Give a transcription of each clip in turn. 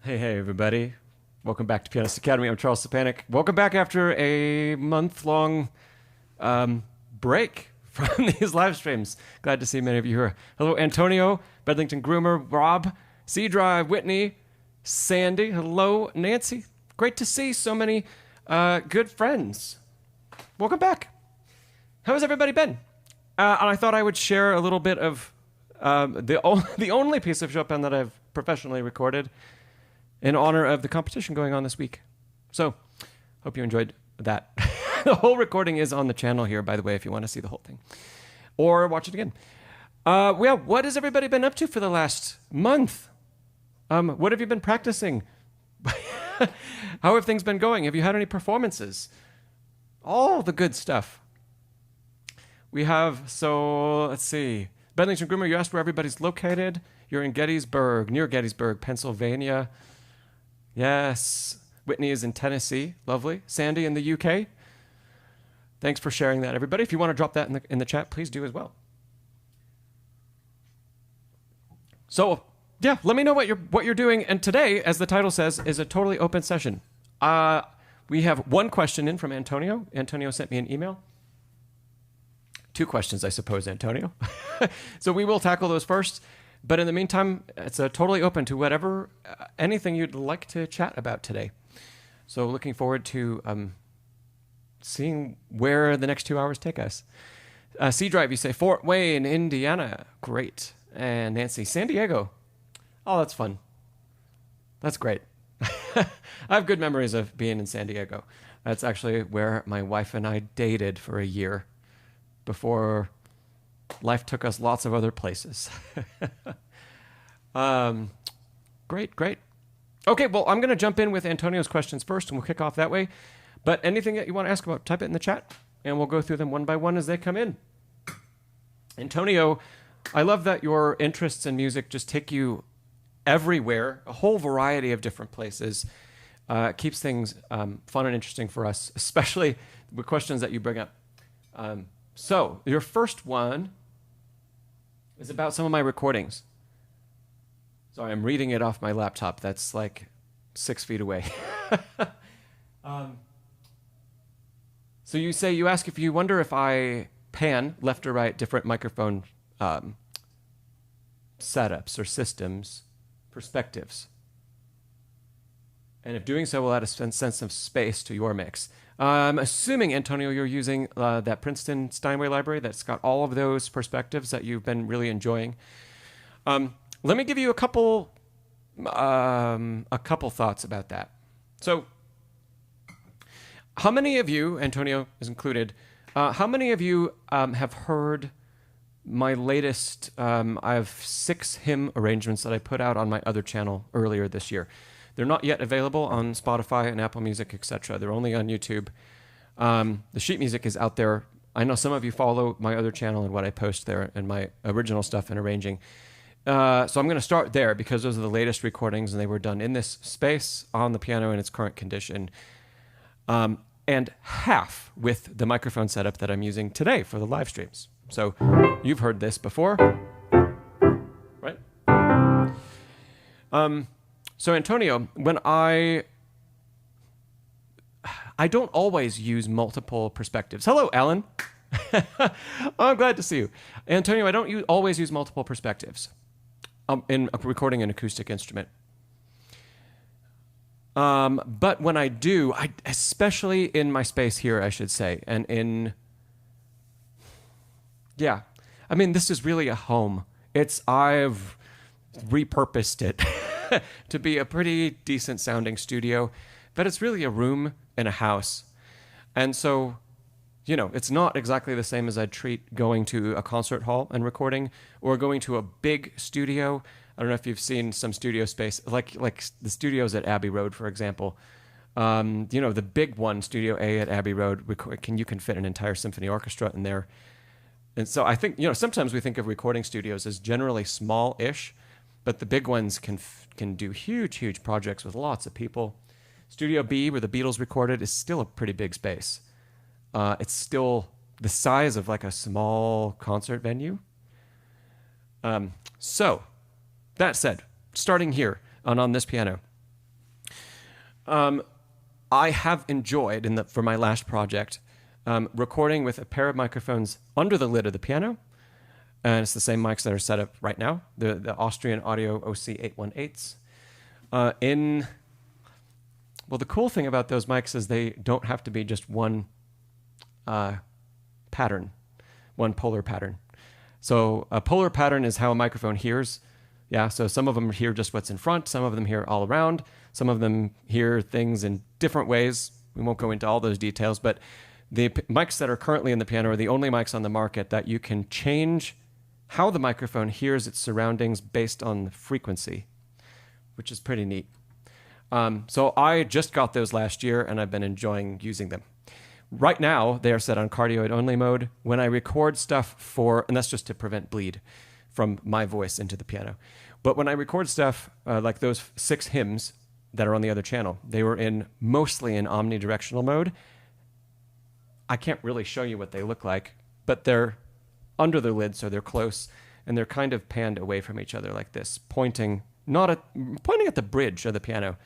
Hey, everybody. Welcome back to Pianist Academy. I'm Charles Szczepanek. Welcome back after a month-long break from these live streams. Glad to see many of you here. Hello, Antonio, Bedlington Groomer, Rob, C-Drive, Whitney, Sandy. Hello, Nancy. Great to see so many good friends. Welcome back. How has everybody been? And I thought I would share a little bit of the only piece of Chopin that I've professionally recorded in honor of the competition going on this week. So, hope you enjoyed that. The whole recording is on the channel here, by the way, if you want to see the whole thing. Or watch it again. Well, what has everybody been up to for the last month? What have you been practicing? How have things been going? Have you had any performances? All the good stuff. We have, so, let's see. Bedlington Groomer, you asked where everybody's located. You're in Gettysburg, near Gettysburg, Pennsylvania. Yes. Whitney is in Tennessee. Lovely. Sandy in the UK. Thanks for sharing that, everybody. If you want to drop that in the chat, please do as well. So, yeah, let me know what you're doing. And today, as the title says, is a totally open session. We have one question in from Antonio. Antonio sent me an email. Two questions, I suppose, Antonio. So we will tackle those first. But in the meantime, it's totally open to whatever, anything you'd like to chat about today. So looking forward to seeing where the next 2 hours take us. C-Drive, you say Fort Wayne, Indiana. Great. And Nancy, San Diego. Oh, that's fun. That's great. I have good memories of being in San Diego. That's actually where my wife and I dated for a year before life took us lots of other places. Great. Okay, well, I'm going to jump in with Antonio's questions first, and we'll kick off that way. But anything that you want to ask about, type it in the chat, and we'll go through them one by one as they come in. Antonio, I love that your interests in music just take you everywhere, a whole variety of different places. Keeps things fun and interesting for us, especially the questions that you bring up. So, your first one is about some of my recordings. Sorry, I'm reading it off my laptop. That's like 6 feet away. So you ask if you wonder if I pan left or right different microphone setups or systems, perspectives. And if doing so will add a sense of space to your mix. I'm assuming, Antonio, you're using that Princeton Steinway library that's got all of those perspectives that you've been really enjoying. Let me give you a couple thoughts about that. So, how many of you, Antonio is included, how many of you have heard my latest, I have 6 hymn arrangements that I put out on my other channel earlier this year. They're not yet available on Spotify and Apple Music, etc. They're only on YouTube. The sheet music is out there. I know some of you follow my other channel and what I post there and my original stuff and arranging. So I'm going to start there because those are the latest recordings and they were done in this space on the piano in its current condition. And half with the microphone setup that I'm using today for the live streams. So you've heard this before, right? So Antonio, when I don't always use multiple perspectives. Hello, Alan. Oh, I'm glad to see you. Antonio, I don't always use multiple perspectives in recording an acoustic instrument. But when I do, especially in my space here, I should say, and I mean, this is really a home. I've repurposed it to be a pretty decent sounding studio, but it's really a room in a house. And so, it's not exactly the same as I'd treat going to a concert hall and recording or going to a big studio. I don't know if you've seen some studio space, like the studios at Abbey Road, for example. The big one, Studio A at Abbey Road, you can fit an entire symphony orchestra in there. And so I think, sometimes we think of recording studios as generally small-ish, but the big ones can do huge projects with lots of people. Studio B, where the Beatles recorded, is still a pretty big space. It's still the size of like a small concert venue. So, that said, starting here on this piano, I have enjoyed, for my last project, recording with a pair of microphones under the lid of the piano. And it's the same mics that are set up right now. The Austrian Audio OC818s. Well, the cool thing about those mics is they don't have to be just one pattern, one polar pattern. So a polar pattern is how a microphone hears. Yeah, so some of them hear just what's in front, some of them hear all around, some of them hear things in different ways. We won't go into all those details, but the mics that are currently in the piano are the only mics on the market that you can change how the microphone hears its surroundings based on the frequency, which is pretty neat. So I just got those last year, and I've been enjoying using them. Right now, they are set on cardioid-only mode. When I record stuff and that's just to prevent bleed from my voice into the piano. But when I record stuff like those 6 hymns that are on the other channel, they were mostly in omnidirectional mode. I can't really show you what they look like, but they're under the lid, so they're close, and they're kind of panned away from each other like this, pointing at the bridge of the piano.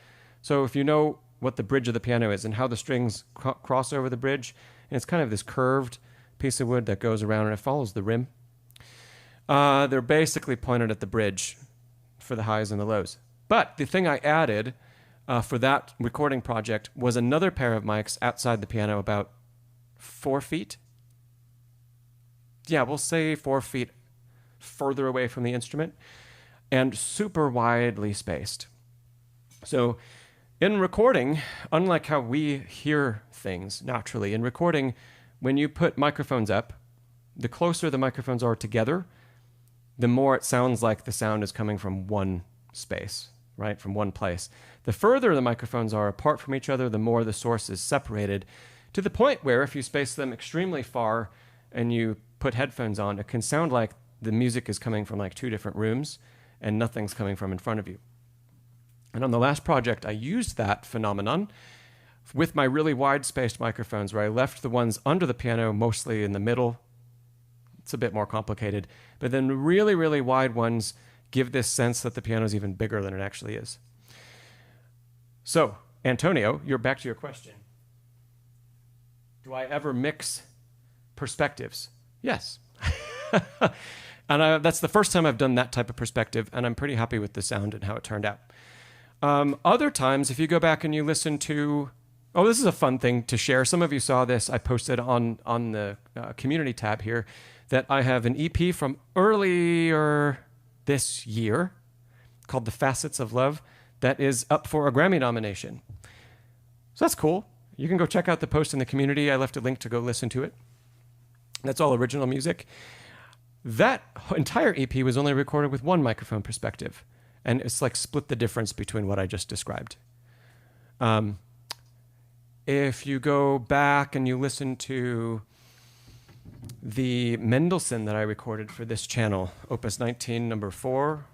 So if you know what the bridge of the piano is and how the strings cross over the bridge, and it's kind of this curved piece of wood that goes around and it follows the rim. They're basically pointed at the bridge for the highs and the lows. But the thing I added for that recording project was another pair of mics outside the piano about 4 feet. Yeah, we'll say 4 feet further away from the instrument and super widely spaced. So in recording, unlike how we hear things naturally, in recording, when you put microphones up, the closer the microphones are together, the more it sounds like the sound is coming from one space, right? From one place. The further the microphones are apart from each other, the more the source is separated, to the point where if you space them extremely far and you put headphones on, it can sound like the music is coming from like 2 different rooms and nothing's coming from in front of you. And on the last project, I used that phenomenon with my really wide-spaced microphones, where I left the ones under the piano mostly in the middle. It's a bit more complicated. But then really, really wide ones give this sense that the piano is even bigger than it actually is. So, Antonio, you're back to your question. Do I ever mix perspectives? Yes. And that's the first time I've done that type of perspective, and I'm pretty happy with the sound and how it turned out. Other times, if you go back and you listen to... Oh, this is a fun thing to share. Some of you saw this. I posted on the community tab here that I have an EP from earlier this year called The Facets of Love that is up for a Grammy nomination. So that's cool. You can go check out the post in the community. I left a link to go listen to it. That's all original music. That entire EP was only recorded with one microphone perspective, and it's like split the difference between what I just described. If you go back and you listen to the Mendelssohn that I recorded for this channel, Opus 19, number 4.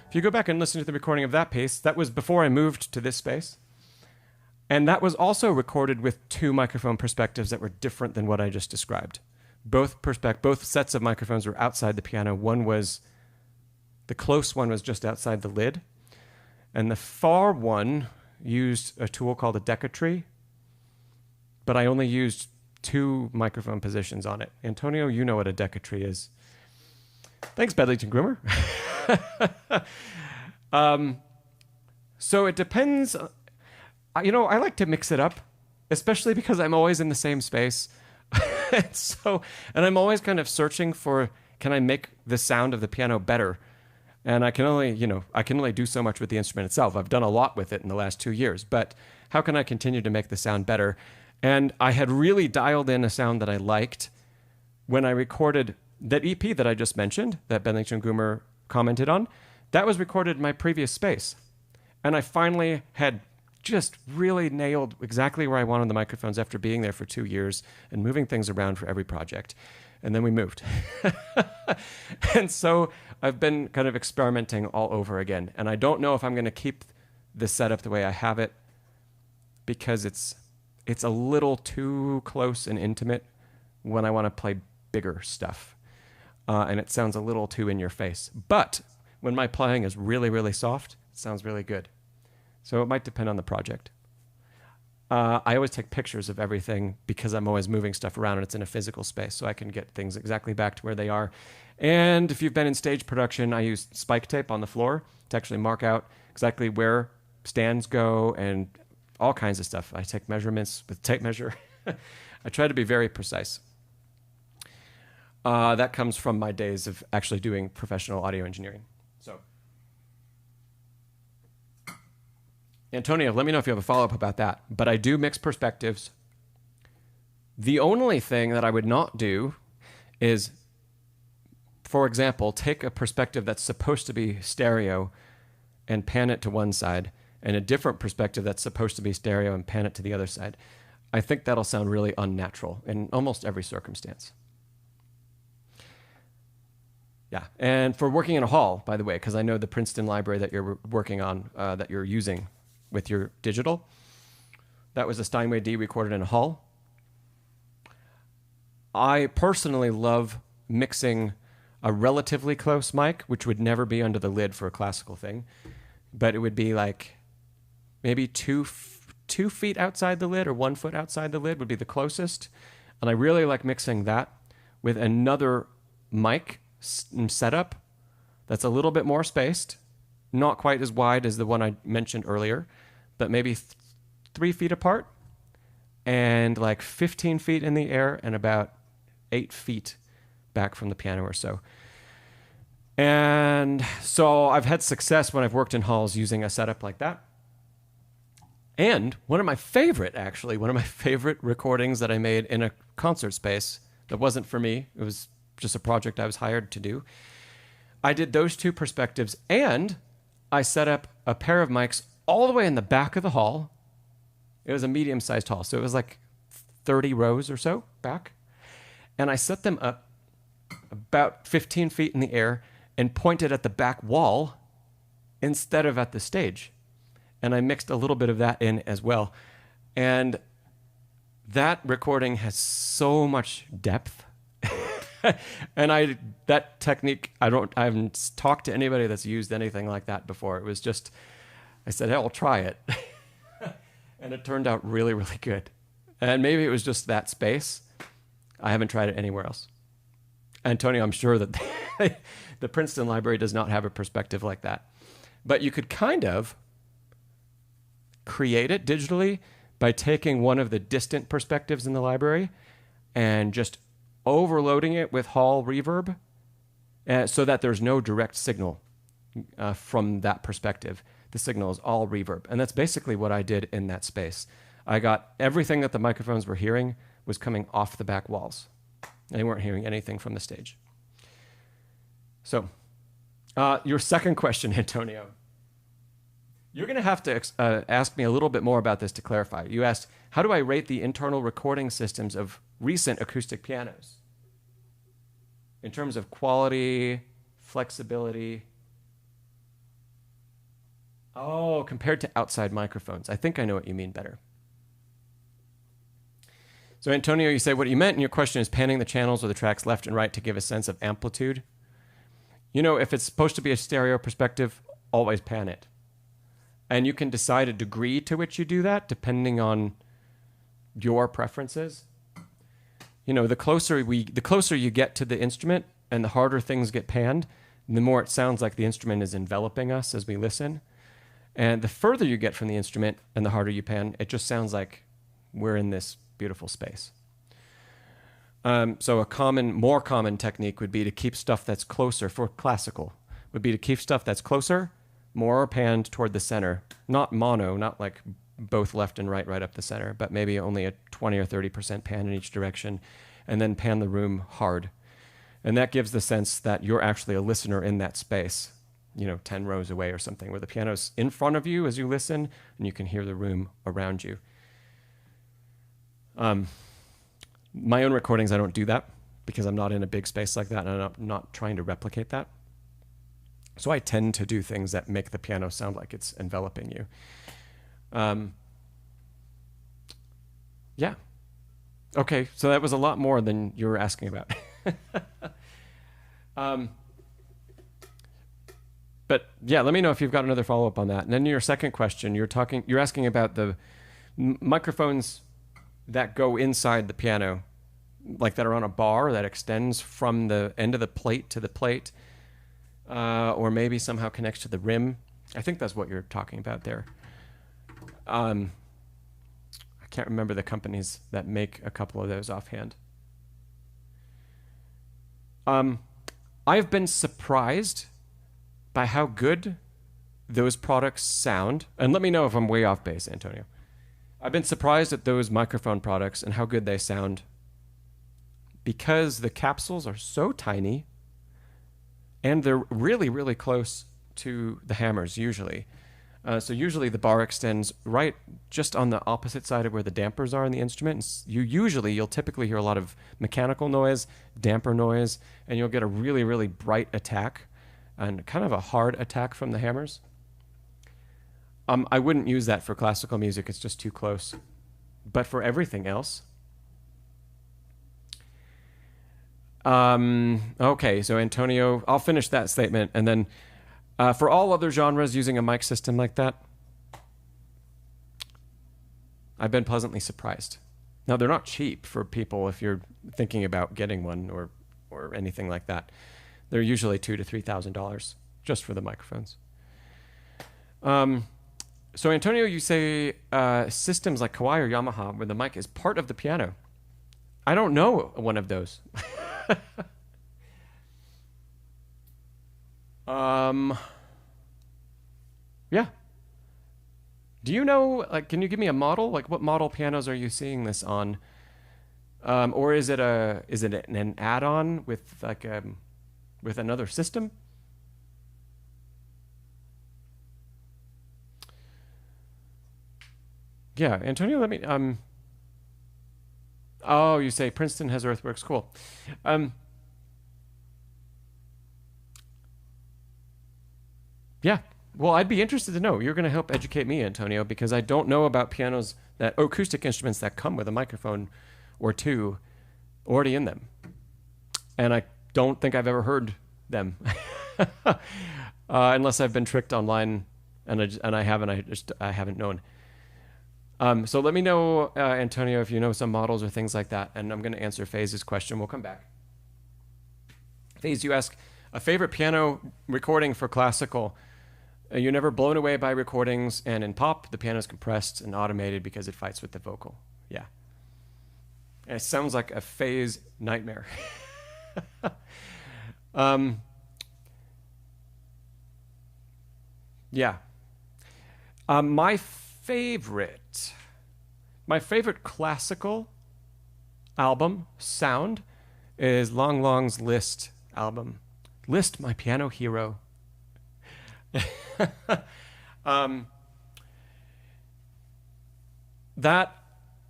If you go back and listen to the recording of that piece, that was before I moved to this space. And that was also recorded with 2 microphone perspectives that were different than what I just described. Both sets of microphones were outside the piano. The close one was just outside the lid. And the far one used a tool called a decatree, but I only used 2 microphone positions on it. Antonio, you know what a decatree is. Thanks, Bedlington Groomer. So it depends. I like to mix it up, especially because I'm always in the same space. And I'm always kind of searching for, can I make the sound of the piano better? And I can only do so much with the instrument itself. I've done a lot with it in the last 2 years, but how can I continue to make the sound better? And I had really dialed in a sound that I liked when I recorded that EP that I just mentioned, that Bedlington Groomer commented on. That was recorded in my previous space. And I finally had just really nailed exactly where I wanted the microphones after being there for 2 years and moving things around for every project. And then we moved. And so I've been kind of experimenting all over again. And I don't know if I'm going to keep this setup the way I have it, because it's a little too close and intimate when I want to play bigger stuff. and it sounds a little too in your face. But when my playing is really, really soft, it sounds really good. So it might depend on the project. I always take pictures of everything because I'm always moving stuff around and it's in a physical space, so I can get things exactly back to where they are. And if you've been in stage production, I use spike tape on the floor to actually mark out exactly where stands go and all kinds of stuff. I take measurements with tape measure. I try to be very precise. That comes from my days of actually doing professional audio engineering. So, Antonio, let me know if you have a follow-up about that. But I do mix perspectives. The only thing that I would not do is, for example, take a perspective that's supposed to be stereo and pan it to one side, and a different perspective that's supposed to be stereo and pan it to the other side. I think that'll sound really unnatural in almost every circumstance. Yeah, and for working in a hall, by the way, because I know the Princeton library that you're working on, that you're using with your digital, that was a Steinway D recorded in a hall. I personally love mixing a relatively close mic, which would never be under the lid for a classical thing, but it would be like maybe 2 feet outside the lid or 1 foot outside the lid would be the closest. And I really like mixing that with another mic setup that's a little bit more spaced, not quite as wide as the one I mentioned earlier, but maybe 3 feet apart and like 15 feet in the air and about 8 feet back from the piano or so. And so I've had success when I've worked in halls using a setup like that. And one of my favorite recordings that I made in a concert space that wasn't for me, it was just a project I was hired to do. I did those two perspectives, and I set up a pair of mics all the way in the back of the hall. It was a medium-sized hall, so it was like 30 rows or so back. And I set them up about 15 feet in the air and pointed at the back wall instead of at the stage. And I mixed a little bit of that in as well. And that recording has so much depth. And that technique, I haven't talked to anybody that's used anything like that before. It was just, I said, hey, I'll try it. And it turned out really, really good. And maybe it was just that space. I haven't tried it anywhere else. Antonio, I'm sure that the Princeton Library does not have a perspective like that. But you could kind of create it digitally by taking one of the distant perspectives in the library and just overloading it with hall reverb so that there's no direct signal from that perspective. The signal is all reverb. And that's basically what I did in that space. I got everything that the microphones were hearing was coming off the back walls. They weren't hearing anything from the stage. So, your second question, Antonio. You're going to have to ask me a little bit more about this to clarify. You asked, how do I rate the internal recording systems of recent acoustic pianos? In terms of quality, flexibility. Oh, compared to outside microphones. I think I know what you mean better. So Antonio, you say what you meant in your question is panning the channels or the tracks left and right to give a sense of amplitude. You know, if it's supposed to be a stereo perspective, always pan it. And you can decide a degree to which you do that depending on your preferences. You know, the closer you get to the instrument and the harder things get panned, the more it sounds like the instrument is enveloping us as we listen. And the further you get from the instrument and the harder you pan, it just sounds like we're in this beautiful space. So a more common technique would be to keep stuff that's closer, for classical, would be to keep stuff that's closer, more panned toward the center. Not mono, not like both left and right up the center, but maybe only a 20 or 30% pan in each direction, and then pan the room hard. And that gives the sense that you're actually a listener in that space, 10 rows away or something, where the piano's in front of you as you listen, and you can hear the room around you. My own recordings, I don't do that because I'm not in a big space like that, and I'm not trying to replicate that. So I tend to do things that make the piano sound like it's enveloping you. Yeah. Okay, so that was a lot more than you were asking about. Um, but yeah, let me know if you've got another follow-up on that. And then your second question, you're asking about the microphones that go inside the piano, like that are on a bar that extends from the end of the plate to the plate, or maybe somehow connects to the rim. I think that's what you're talking about there. I can't remember the companies that make a couple of those offhand. I've been surprised by how good those products sound. And let me know if I'm way off base, Antonio. I've been surprised at those microphone products and how good they sound because the capsules are so tiny and they're really, really close to the hammers usually. So usually the bar extends right just on the opposite side of where the dampers are in the instrument. And you'll typically hear a lot of mechanical noise, damper noise, and you'll get a really, really bright attack and kind of a hard attack from the hammers. I wouldn't use that for classical music. It's just too close. But for everything else... okay, so Antonio, I'll finish that statement. And then for all other genres using a mic system like that, I've been pleasantly surprised. Now, they're not cheap for people if you're thinking about getting one or anything like that. They're usually $2,000 to $3,000 just for the microphones. So Antonio, you say systems like Kawai or Yamaha where the mic is part of the piano. I don't know one of those. Yeah. Do you know, like, can you give me a model? Like, what model pianos are you seeing this on? Or is it an add-on with like with another system? Yeah, Antonio, let me oh, you say Princeton has Earthworks, cool. Yeah. Well, I'd be interested to know. You're going to help educate me, Antonio, because I don't know about pianos acoustic instruments that come with a microphone or two already in them. And I don't think I've ever heard them. Unless I've been tricked online and I haven't known. So let me know, Antonio, if you know some models or things like that, and I'm going to answer Faye's question. We'll come back. Faye, you ask, a favorite piano recording for classical. You're never blown away by recordings, and in pop, the piano is compressed and automated because it fights with the vocal. Yeah. And it sounds like a Faye's nightmare. Yeah. My favorite classical album sound is Long Long's Liszt album. Liszt, my piano hero. That,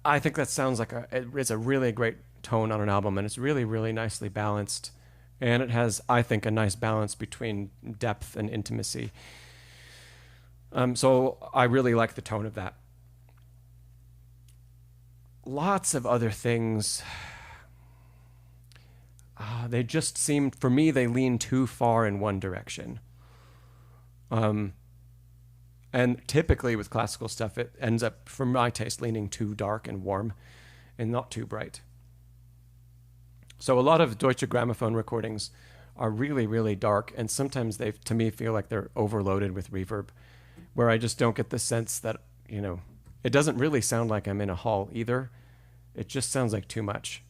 I think that sounds like it's a really great tone on an album, and it's really, really nicely balanced. And it has, I think, a nice balance between depth and intimacy. So I really like the tone of that. Lots of other things, they just seem, for me, they lean too far in one direction. And typically with classical stuff, it ends up, for my taste, leaning too dark and warm and not too bright. So a lot of Deutsche Grammophon recordings are really, really dark, and sometimes they, to me, feel like they're overloaded with reverb, where I just don't get the sense that, it doesn't really sound like I'm in a hall either. It just sounds like too much.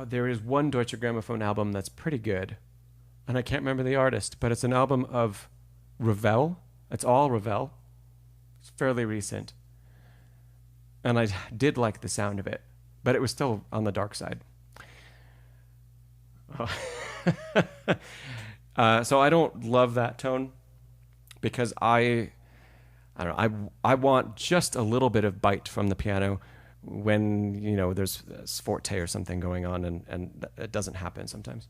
There is one Deutsche Grammophon album that's pretty good, and I can't remember the artist, but it's an album of Ravel. It's all Ravel. It's fairly recent. And I did like the sound of it, but it was still on the dark side. So I don't love that tone because I don't know, I want just a little bit of bite from the piano when, there's a forte or something going on, and it doesn't happen sometimes.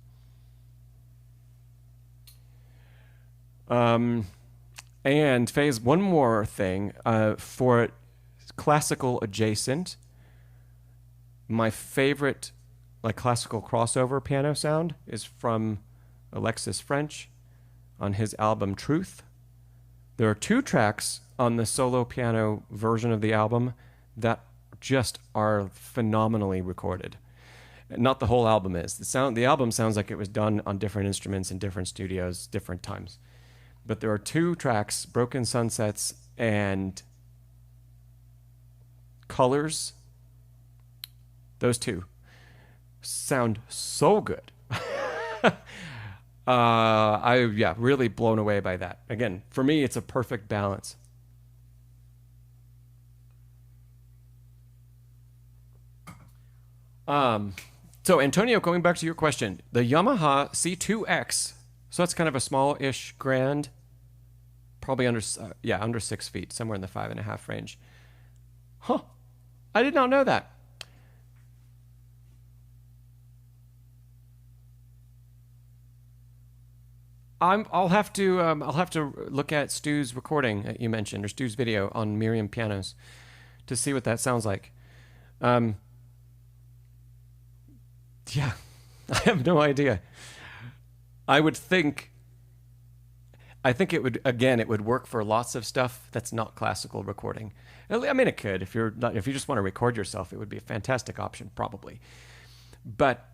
And Faye's, one more thing, for classical adjacent. My favorite like classical crossover piano sound is from Alexis French on his album Truth. There are 2 tracks on the solo piano version of the album that just are phenomenally recorded. Not the whole album is. The album sounds like it was done on different instruments in different studios, different times. But there are 2 tracks, Broken Sunsets and Colors. Those 2 sound so good. Really blown away by that. Again, for me, it's a perfect balance. So Antonio, going back to your question, the Yamaha C2X, so that's kind of a small-ish grand, probably under 6 feet, somewhere in the 5.5 range. Huh, I did not know that. I'll have to look at Stu's recording that you mentioned, or Stu's video on Miriam pianos, to see what that sounds like. Yeah, I have no idea. I think it would work for lots of stuff that's not classical recording. I mean, it could if you just want to record yourself, it would be a fantastic option probably. But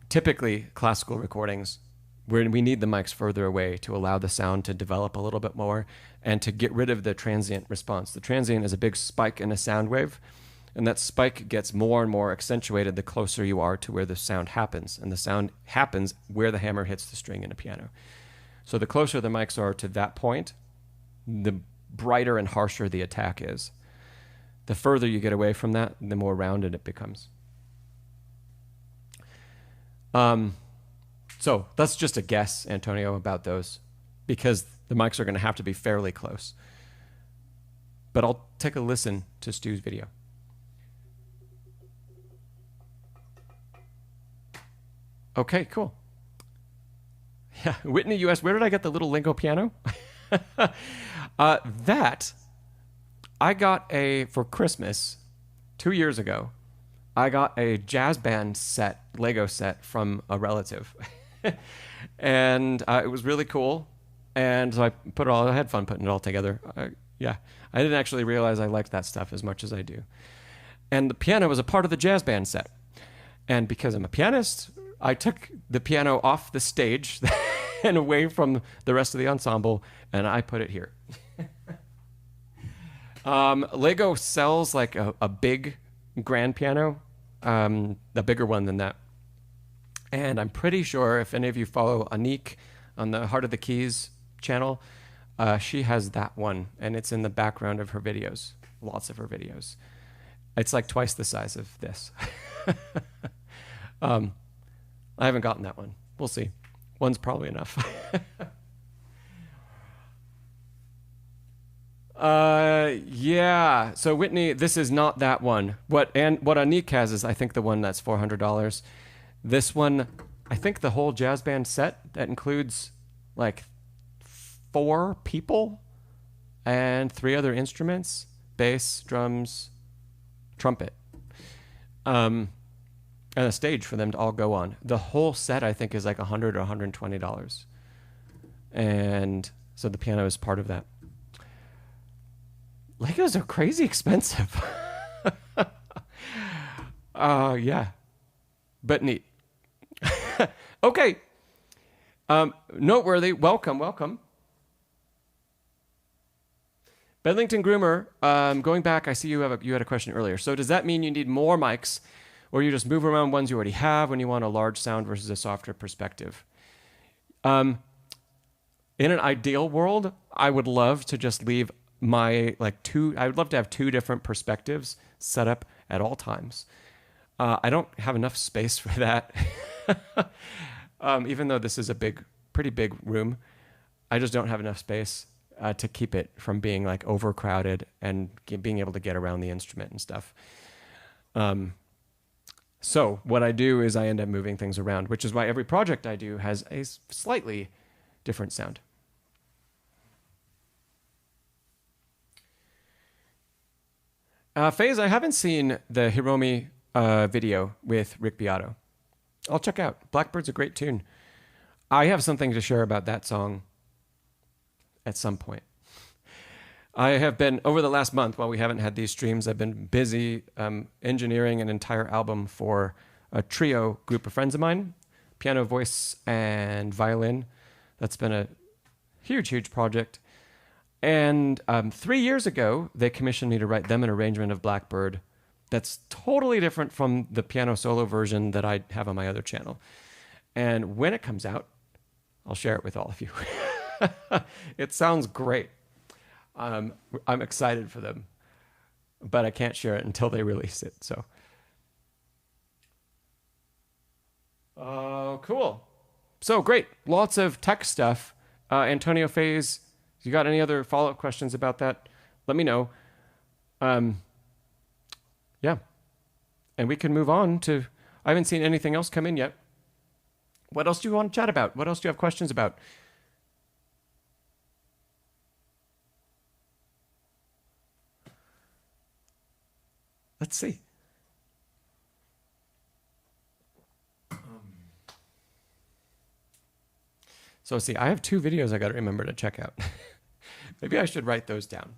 typically classical recordings, where we need the mics further away to allow the sound to develop a little bit more and to get rid of the transient response. The transient is a big spike in a sound wave, and that spike gets more and more accentuated the closer you are to where the sound happens. And the sound happens where the hammer hits the string in a piano. So the closer the mics are to that point, the brighter and harsher the attack is. The further you get away from that, the more rounded it becomes. So that's just a guess, Antonio, about those, because the mics are going to have to be fairly close. But I'll take a listen to Stu's video. Okay, cool. Yeah, Whitney, US, where did I get the little Lingo piano? That I got for Christmas 2 years ago. I got a jazz band Lego set from a relative. And it was really cool. And so I had fun putting it all together. I didn't actually realize I liked that stuff as much as I do. And the piano was a part of the jazz band set. And because I'm a pianist, I took the piano off the stage and away from the rest of the ensemble, and I put it here. Lego sells like a big grand piano, a bigger one than that. And I'm pretty sure if any of you follow Anik on the Heart of the Keys channel, she has that one, and it's in the background of her videos, lots of her videos. It's like twice the size of this. I haven't gotten that one. We'll see. One's probably enough. Yeah. So Whitney, this is not that one. What Anik has is, I think, the one that's $400. This one, I think the whole jazz band set that includes like 4 people and 3 other instruments: bass, drums, trumpet. And a stage for them to all go on. The whole set, I think, is like $100 or $120. And so the piano is part of that. Legos are crazy expensive. Yeah. But neat. Okay. Noteworthy. Welcome. Bedlington Groomer, going back, I see you had a question earlier. So does that mean you need more mics, or you just move around ones you already have when you want a large sound versus a softer perspective? In an ideal world, I would love to just leave I would love to have 2 different perspectives set up at all times. I don't have enough space for that. Even though this is a pretty big room, I just don't have enough space to keep it from being like overcrowded and being able to get around the instrument and stuff. So what I do is I end up moving things around, which is why every project I do has a slightly different sound. Faze, I haven't seen the Hiromi video with Rick Beato. I'll check out. Blackbird's a great tune. I have something to share about that song at some point. I have been, over the last month, while we haven't had these streams, I've been busy engineering an entire album for a trio group of friends of mine, piano, voice, and violin. That's been a huge, huge project. And 3 years ago, they commissioned me to write them an arrangement of Blackbird that's totally different from the piano solo version that I have on my other channel. And when it comes out, I'll share it with all of you. It sounds great. I'm excited for them, but I can't share it until they release it. So, cool. So great. Lots of tech stuff. Antonio Faze, you got any other follow-up questions about that? Let me know. Yeah. And we can move on to, I haven't seen anything else come in yet. What else do you want to chat about? What else do you have questions about? Let's see. So see, I have 2 videos I got to remember to check out. Maybe I should write those down.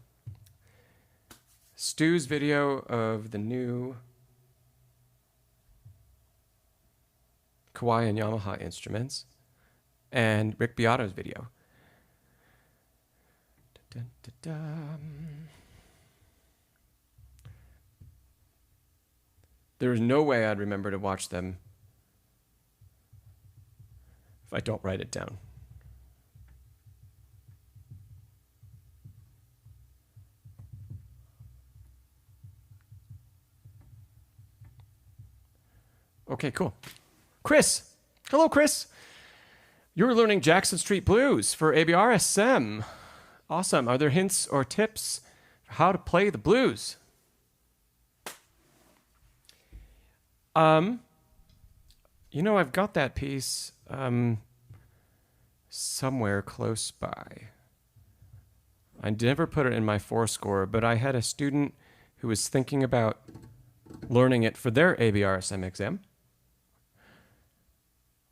Stu's video of the new Kawai and Yamaha instruments, and Rick Beato's video. Dun, dun, dun, dun. There is no way I'd remember to watch them if I don't write it down. Okay, cool. Chris. Hello, Chris. You're learning Jackson Street Blues for ABRSM. Awesome. Are there hints or tips for how to play the blues? You know, I've got that piece somewhere close by. I never put it in my 4-score, but I had a student who was thinking about learning it for their ABRSM exam.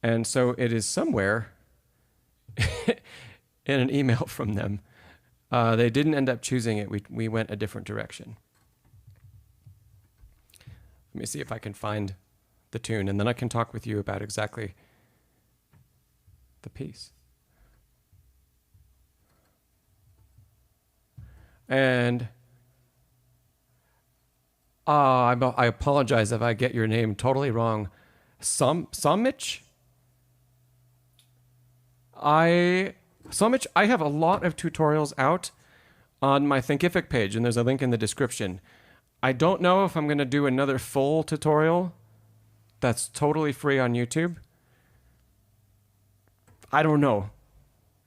And so it is somewhere in an email from them. They didn't end up choosing it. We went a different direction. Let me see if I can find the tune, and then I can talk with you about exactly the piece. And I apologize if I get your name totally wrong. Somich? Somich, I have a lot of tutorials out on my Thinkific page, and there's a link in the description. I don't know if I'm going to do another full tutorial that's totally free on YouTube. I don't know.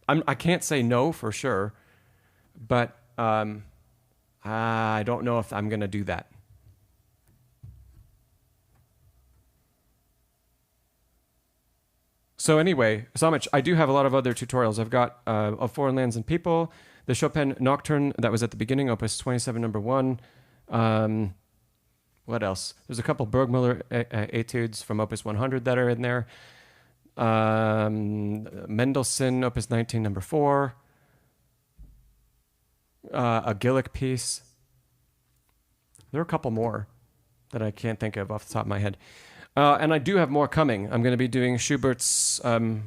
I can't say no for sure, but I don't know if I'm going to do that. So anyway, Samich, I do have a lot of other tutorials. I've got Of Foreign Lands and People, the Chopin Nocturne that was at the beginning, Opus 27, number 1. What else? There's a couple Bergmüller etudes from Opus 100 that are in there. Mendelssohn, Opus 19, number 4. A Gillick piece. There are a couple more that I can't think of off the top of my head. And I do have more coming. I'm going to be doing Schubert's... Moment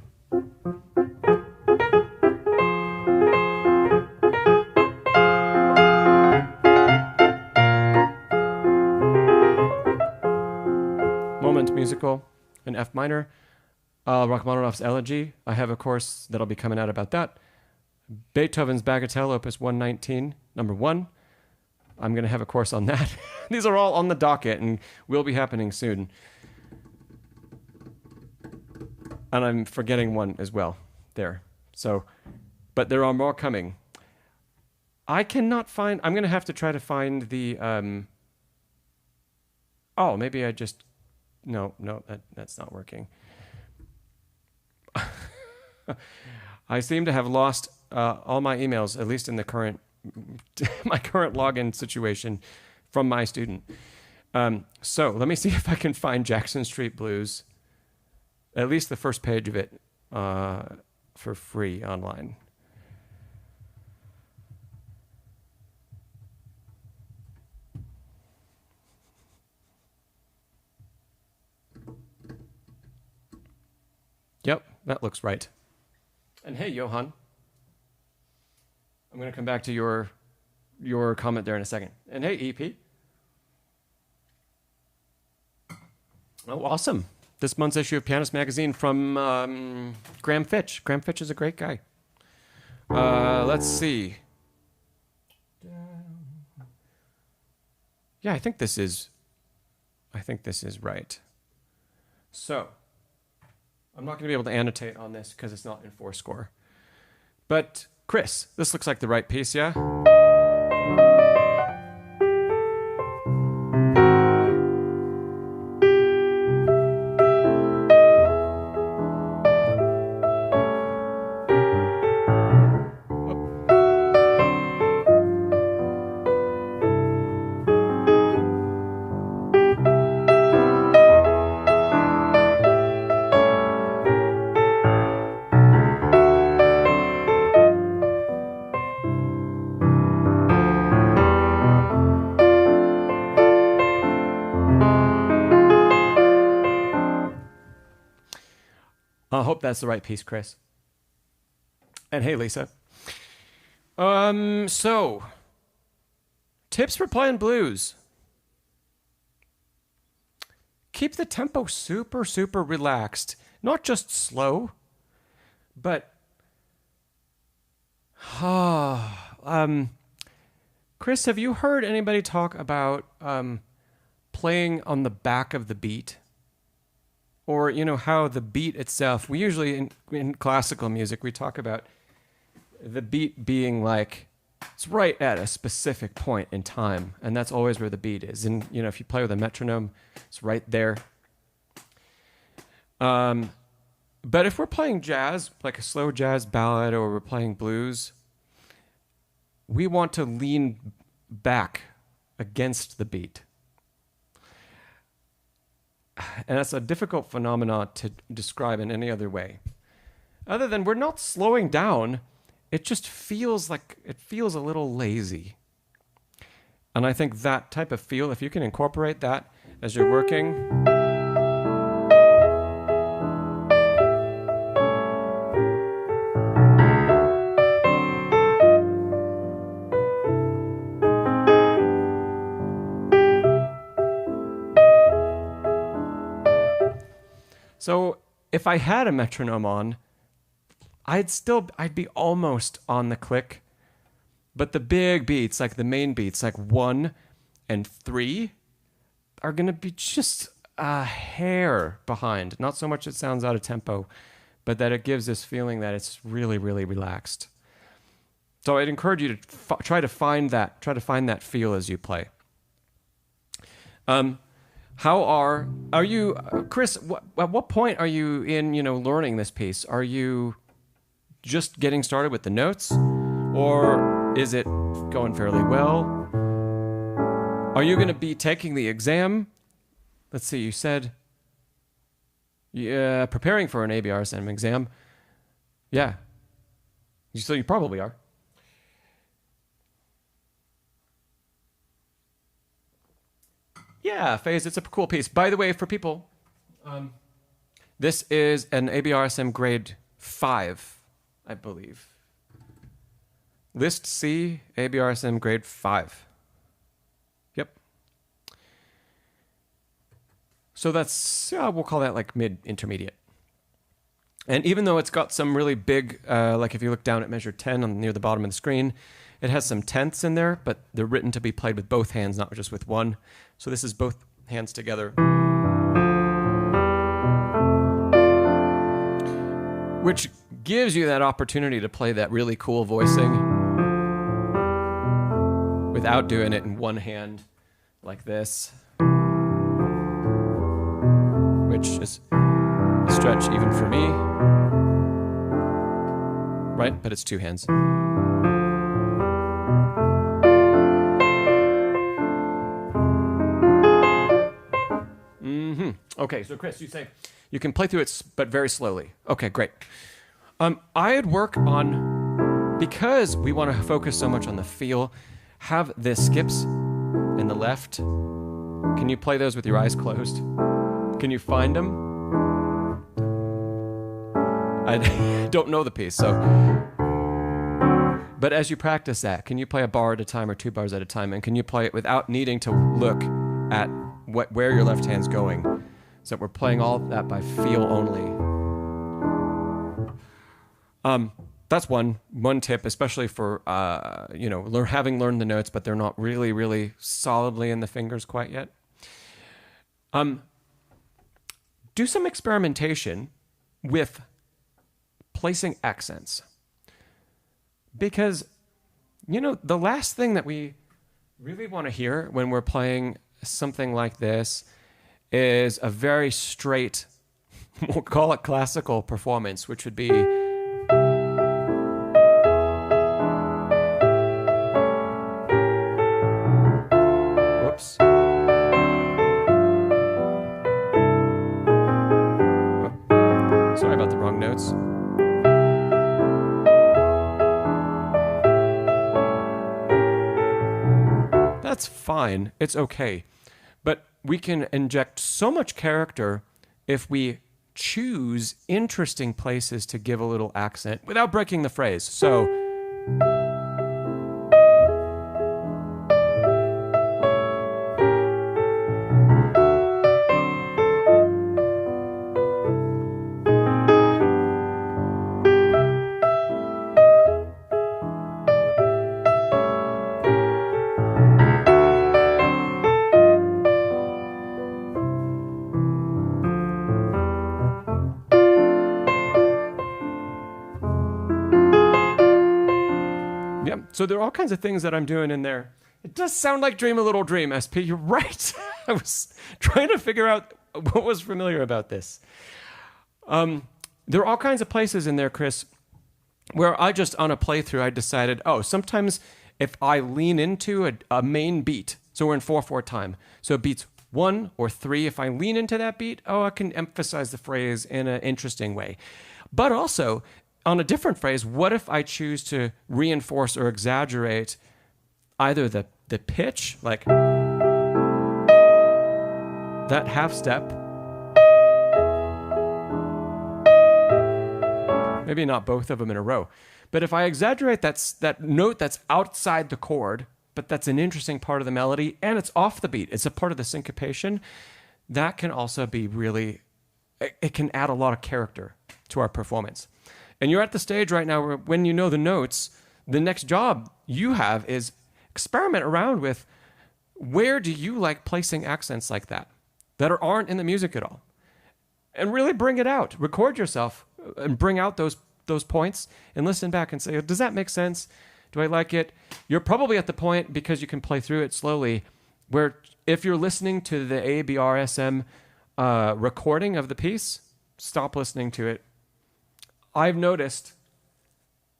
musical in F minor. Rachmaninoff's Elegy. I have a course that'll be coming out about that. Beethoven's Bagatelle, Opus 119, number 1. I'm going to have a course on that. These are all on the docket and will be happening soon. And I'm forgetting one as well there. So, but there are more coming. I cannot find, I'm going to have to try to find the, oh, maybe I just, no, that's not working. I seem to have lost all my emails, at least in the current, my current login situation. from my student. So let me see if I can find Jackson Street Blues, at least the first page of it, for free online. Yep, that looks right. And hey, Johan, I'm going to come back to your comment there in a second. And hey, EP. Oh, awesome. This month's issue of Pianist Magazine from Graham Fitch. Graham Fitch is a great guy. Let's see. Yeah, I think this is right. So, I'm not going to be able to annotate on this because it's not in Fourscore. But, Chris, this looks like the right piece, yeah? I hope that's the right piece, Chris. And hey, Lisa. So, tips for playing blues. Keep the tempo super, super relaxed. Not just slow, but... Chris, have you heard anybody talk about playing on the back of the beat? Or, you know, how the beat itself, we usually, in classical music, we talk about the beat being like, it's right at a specific point in time, and that's always where the beat is. And, you know, if you play with a metronome, it's right there. But if we're playing jazz, like a slow jazz ballad, or we're playing blues, we want to lean back against the beat. And that's a difficult phenomenon to describe in any other way. Other than we're not slowing down, it just feels like, it feels a little lazy. And I think that type of feel, if you can incorporate that as you're working... So if I had a metronome on, I'd be almost on the click, but the big beats, like the main beats, like 1 and 3, are going to be just a hair behind. Not so much it sounds out of tempo, but that it gives this feeling that it's really, really relaxed. So I'd encourage you to try to find that feel as you play. How are you, Chris? At what point are you in, learning this piece? Are you just getting started with the notes, or is it going fairly well? Are you going to be taking the exam? Let's see. You said, yeah, preparing for an ABRSM exam. Yeah. So you probably are. Yeah, Faze, it's a cool piece. By the way, for people, this is an ABRSM grade 5, I believe. List C, ABRSM grade 5. Yep. So that's, we'll call that like mid-intermediate. And even though it's got some really big, like if you look down at measure 10 near the bottom of the screen, it has some tenths in there, but they're written to be played with both hands, not just with one. So this is both hands together. Which gives you that opportunity to play that really cool voicing without doing it in one hand like this. Which is a stretch even for me. Right? But it's two hands. Okay, so Chris, you say you can play through it, but very slowly. Okay, great. I'd work on, because we want to focus so much on the feel, have the skips in the left. Can you play those with your eyes closed? Can you find them? I don't know the piece, so. But as you practice that, can you play a bar at a time or 2 bars at a time? And can you play it without needing to look at where your left hand's going? So we're playing all of that by feel only. That's one tip, especially for, having learned the notes, but they're not really, really solidly in the fingers quite yet. Do some experimentation with placing accents. Because, the last thing that we really want to hear when we're playing something like this is a very straight, we'll call it classical performance, which would be... Whoops. Oh, sorry about the wrong notes. That's fine. It's okay. But we can inject so much character if we choose interesting places to give a little accent without breaking the phrase. So, so there are all kinds of things that I'm doing in there. It does sound like Dream a Little Dream, SP. You're right. I was trying to figure out what was familiar about this. There are all kinds of places in there, Chris, where I just, on a playthrough, I decided, sometimes if I lean into a main beat, so we're in 4/4 time, so it beats 1 or 3. If I lean into that beat, I can emphasize the phrase in an interesting way. But also, on a different phrase, what if I choose to reinforce or exaggerate either the pitch, like that half step, maybe not both of them in a row, but if I exaggerate that note that's outside the chord, but that's an interesting part of the melody, and it's off the beat, it's a part of the syncopation, that can also be really, it can add a lot of character to our performance. And you're at the stage right now where when you know the notes, the next job you have is experiment around with where do you like placing accents like that aren't in the music at all. And really bring it out. Record yourself and bring out those points and listen back and say, does that make sense? Do I like it? You're probably at the point, because you can play through it slowly, where if you're listening to the ABRSM recording of the piece, stop listening to it. I've noticed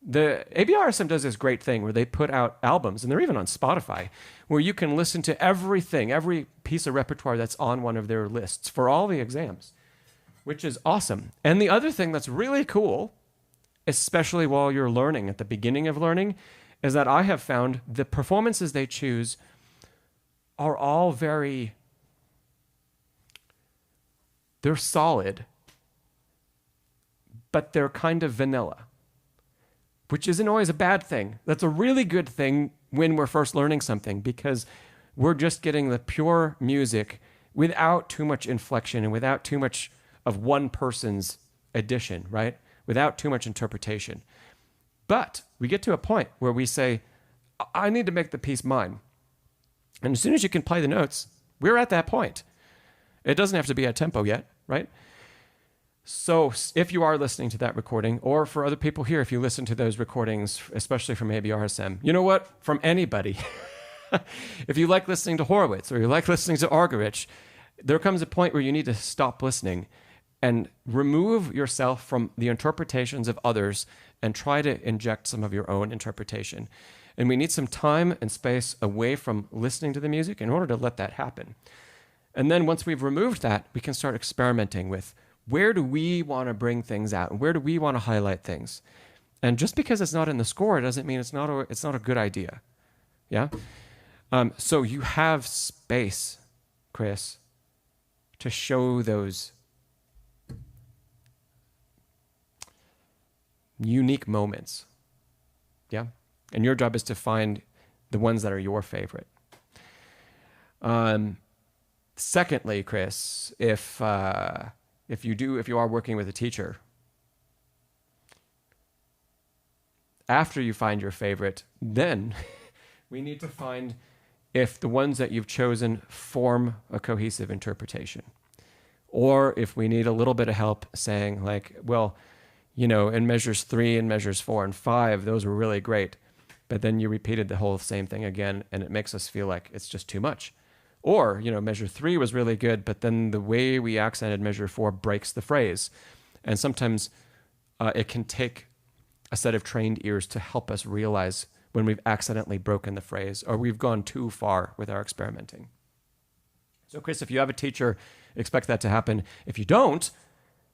the ABRSM does this great thing where they put out albums, and they're even on Spotify, where you can listen to everything, every piece of repertoire that's on one of their lists for all the exams, which is awesome. And the other thing that's really cool, especially while you're learning, at the beginning of learning, is that I have found the performances they choose are all they're solid, but they're kind of vanilla, which isn't always a bad thing. That's a really good thing when we're first learning something, because we're just getting the pure music without too much inflection and without too much of one person's addition, right? Without too much interpretation. But we get to a point where we say, I need to make the piece mine. And as soon as you can play the notes, we're at that point. It doesn't have to be at tempo yet, right? So if you are listening to that recording, or for other people here, if you listen to those recordings, especially from ABRSM, you know what? From anybody. If you like listening to Horowitz or you like listening to Argerich, there comes a point where you need to stop listening and remove yourself from the interpretations of others and try to inject some of your own interpretation. And we need some time and space away from listening to the music in order to let that happen. And then once we've removed that, we can start experimenting with where do we want to bring things out? Where do we want to highlight things? And just because it's not in the score doesn't mean it's not a good idea. Yeah? So you have space, Chris, to show those unique moments. Yeah? And your job is to find the ones that are your favorite. Secondly, Chris, if you are working with a teacher, after you find your favorite, then we need to find if the ones that you've chosen form a cohesive interpretation. Or if we need a little bit of help saying like, well, you know, in measures 3 and measures 4 and 5, those were really great. But then you repeated the whole same thing again, and it makes us feel like it's just too much. Or, you know, measure 3 was really good, but then the way we accented measure 4 breaks the phrase. And sometimes it can take a set of trained ears to help us realize when we've accidentally broken the phrase or we've gone too far with our experimenting. So, Chris, if you have a teacher, expect that to happen. If you don't,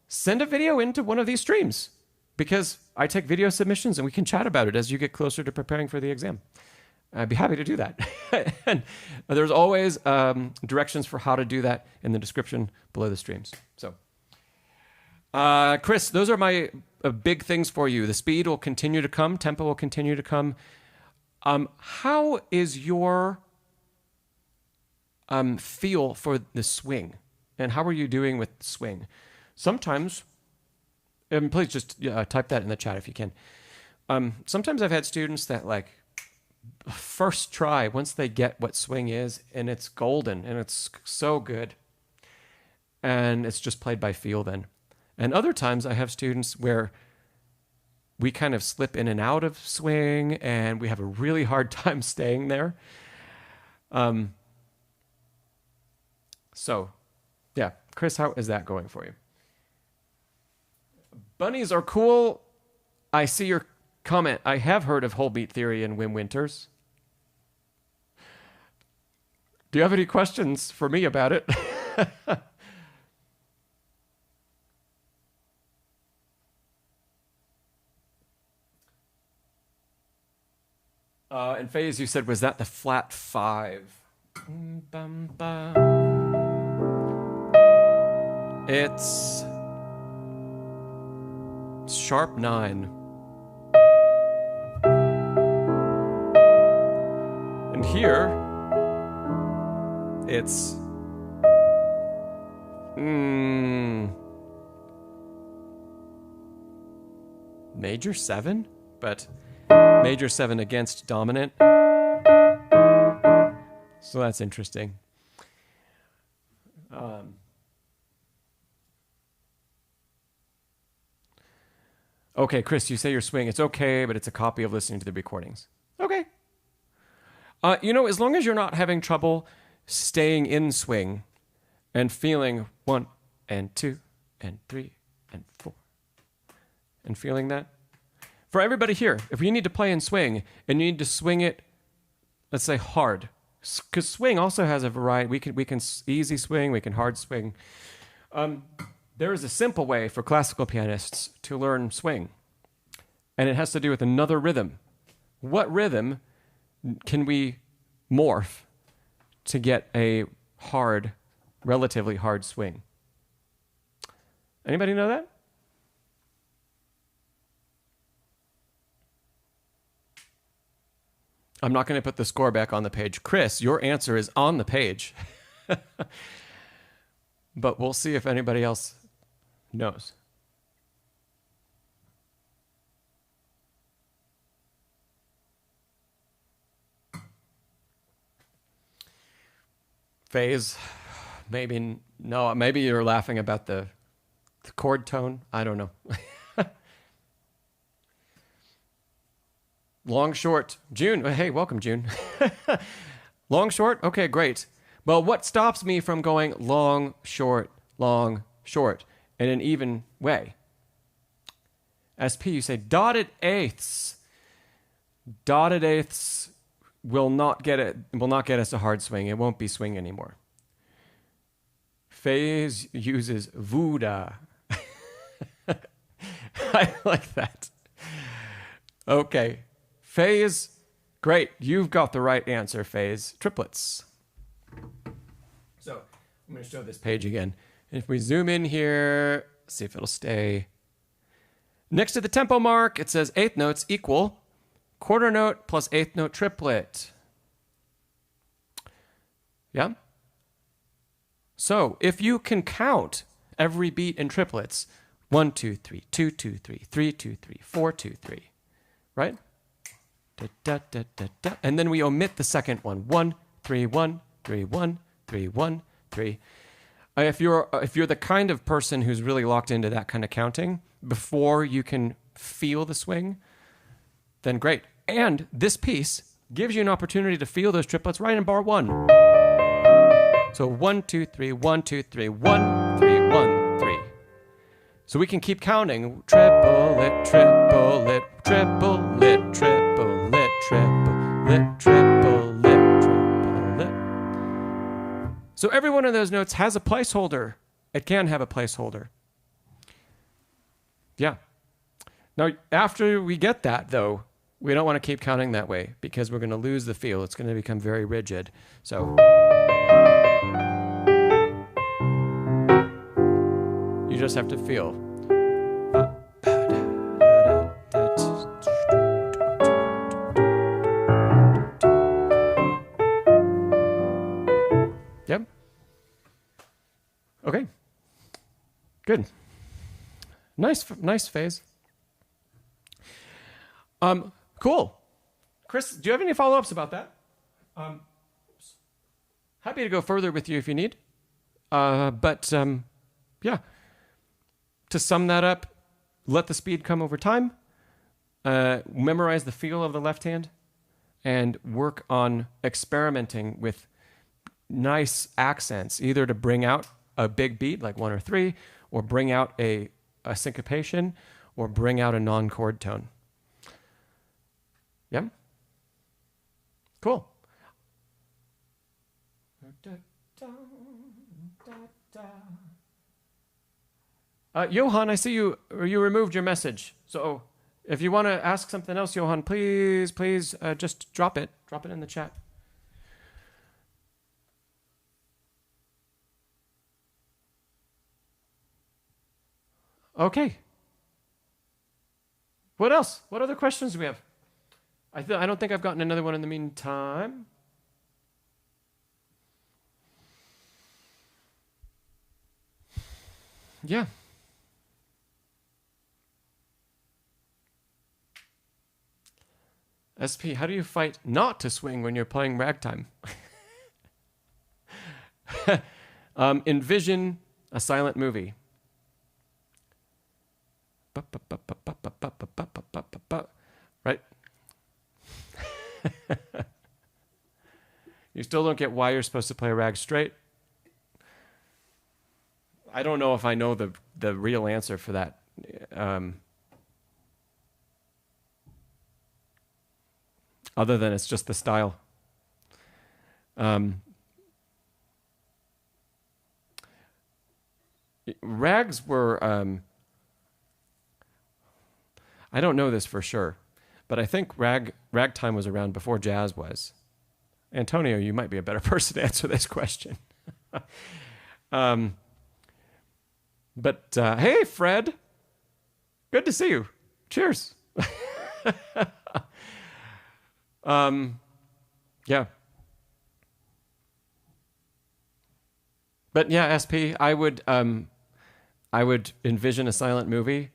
send a video into one of these streams because I take video submissions and we can chat about it as you get closer to preparing for the exam. I'd be happy to do that. And there's always directions for how to do that in the description below the streams. So, Chris, those are my big things for you. The speed will continue to come. Tempo will continue to come. How is your feel for the swing? And how are you doing with swing? Sometimes, and please just type that in the chat if you can. Sometimes I've had students that like, first try, once they get what swing is, and it's golden, and it's so good. And it's just played by feel then. And other times I have students where we kind of slip in and out of swing, and we have a really hard time staying there. So, yeah. Chris, how is that going for you? Bunnies are cool. I see your comment. I have heard of whole beat theory and Wim Winters. Do you have any questions for me about it? And Faye, you said, was that the flat 5? It's sharp 9. And here, it's major 7, but major 7 against dominant. So that's interesting. Okay, Chris, you say your swing. It's okay, but it's a copy of listening to the recordings. Okay. You know, as long as you're not having trouble staying in swing and feeling 1 and 2 and 3 and 4 and feeling that. For everybody here, if you need to play in swing and you need to swing it, let's say hard, because swing also has a variety. We can easy swing, we can hard swing. There is a simple way for classical pianists to learn swing, and it has to do with another rhythm. What rhythm can we morph to get a hard, relatively hard swing? Anybody know that? I'm not going to put the score back on the page. Chris, your answer is on the page. But we'll see if anybody else knows. Phase, maybe, no, maybe you're laughing about the chord tone. I don't know. Long, short, June. Hey, welcome, June. Long, short? Okay, great. Well, what stops me from going long, short, in an even way? SP, you say dotted eighths. Dotted eighths will not get us a hard swing. It won't be swing anymore. Faze uses Vuda. I like that. Okay. Faze, great. You've got the right answer, Faze. Triplets. So I'm going to show this page again. If we zoom in here, see if it'll stay. Next to the tempo mark, it says eighth notes equal quarter note plus eighth note triplet. Yeah? So if you can count every beat in triplets, 1, 2, 3, 2, 2, 3, 3, 2, 3, 4, 2, 3, right? Da, da, da, da, da. And then we omit the second one. 1, 3, 1, 3, 1, 3, 1, 3. If you're the kind of person who's really locked into that kind of counting before you can feel the swing, then great. And this piece gives you an opportunity to feel those triplets right in bar 1. So 1, 2, 3, 1, 2, 3, 1, 3, 1, 3. So we can keep counting. Triplet, triplet, triplet, triplet, triplet, triplet, triplet. So every one of those notes has a placeholder. It can have a placeholder. Yeah. Now, after we get that, though, we don't want to keep counting that way because we're going to lose the feel. It's going to become very rigid. So you just have to feel. Yep. Okay. Good. Nice phase. Cool. Chris, do you have any follow-ups about that? Happy to go further with you if you need. But yeah. To sum that up, let the speed come over time. Memorize the feel of the left hand and work on experimenting with nice accents, either to bring out a big beat like 1 or 3, or bring out a syncopation, or bring out a non-chord tone. Yeah? Cool. Johan, I see you removed your message. So if you want to ask something else, Johan, please just drop it. Drop it in the chat. Okay. What else? What other questions do we have? I don't think I've gotten another one in the meantime. Yeah. SP, how do you fight not to swing when you're playing ragtime? Envision a silent movie. Right? You still don't get why you're supposed to play rag straight? I don't know if I know the real answer for that. Other than it's just the style. Rags were... I don't know this for sure, but I think ragtime was around before jazz was. Antonio, you might be a better person to answer this question. But hey, Fred, good to see you. Cheers. Yeah. But yeah, SP, I would envision a silent movie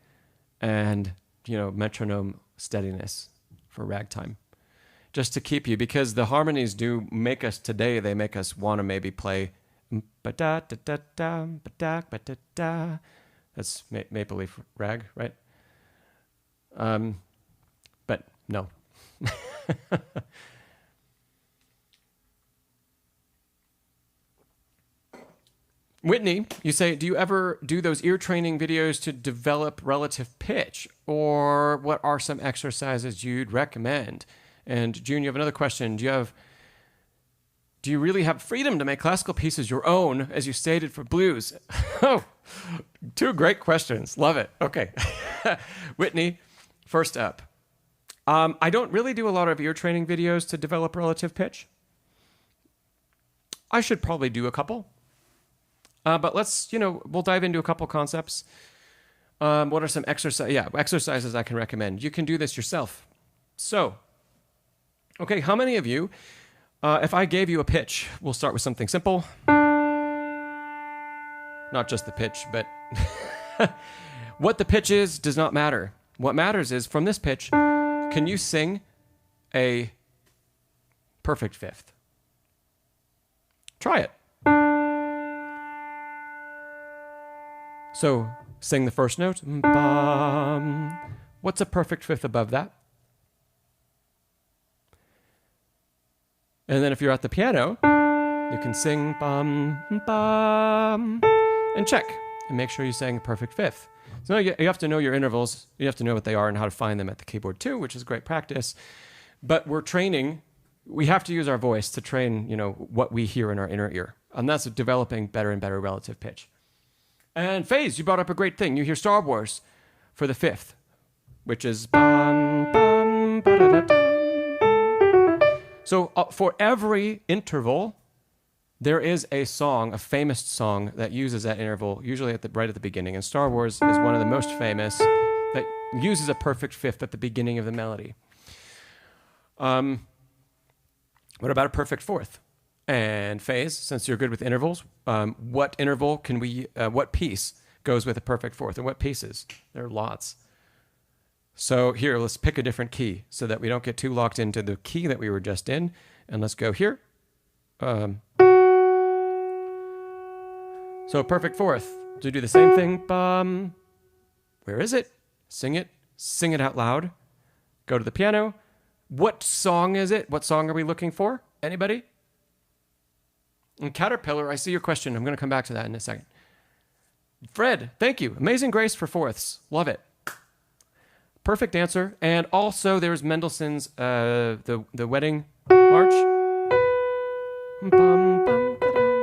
and, metronome steadiness for ragtime. Just to keep you, because the harmonies do make us today, they make us want to maybe play ba-da-da-da-da, that's Maple Leaf Rag, right? But no. Whitney, you say, do you ever do those ear training videos to develop relative pitch? Or what are some exercises you'd recommend? And June, you have another question. Do you have Do you really have freedom to make classical pieces your own, as you stated for blues? Oh, two great questions. Love it. Okay. Whitney, first up. I don't really do a lot of ear training videos to develop relative pitch. I should probably do a couple. But let's, we'll dive into a couple concepts. What are some exercises I can recommend? You can do this yourself. So, okay, how many of you, if I gave you a pitch, we'll start with something simple. Not just the pitch, but what the pitch is does not matter. What matters is, from this pitch, can you sing a perfect fifth? Try it. So, sing the first note. Bum. What's a perfect fifth above that? And then if you're at the piano, you can sing bum, bum, and check. And make sure you sang a perfect fifth. So you have to know your intervals. You have to know what they are and how to find them at the keyboard too, which is great practice. But we have to use our voice to train, what we hear in our inner ear. And that's developing better and better relative pitch. And Faze, you brought up a great thing. You hear Star Wars for the fifth, which is bum, bum, ba-da-da-da. So for every interval, there is a famous song that uses that interval, usually right at the beginning. And Star Wars is one of the most famous that uses a perfect fifth at the beginning of the melody. What about a perfect fourth? And Faze, since you're good with intervals, what piece goes with a perfect fourth? And what pieces? There are lots. So here, let's pick a different key so that we don't get too locked into the key that we were just in. And let's go here. So perfect fourth. To do the same thing. Bum. Where is it? Sing it. Sing it out loud. Go to the piano. What song is it? What song are we looking for? Anybody? And Caterpillar, I see your question. I'm going to come back to that in a second. Fred, thank you. Amazing Grace for fourths. Love it. Perfect answer. And also there's Mendelssohn's the Wedding March. Bum, bum, ba-dum.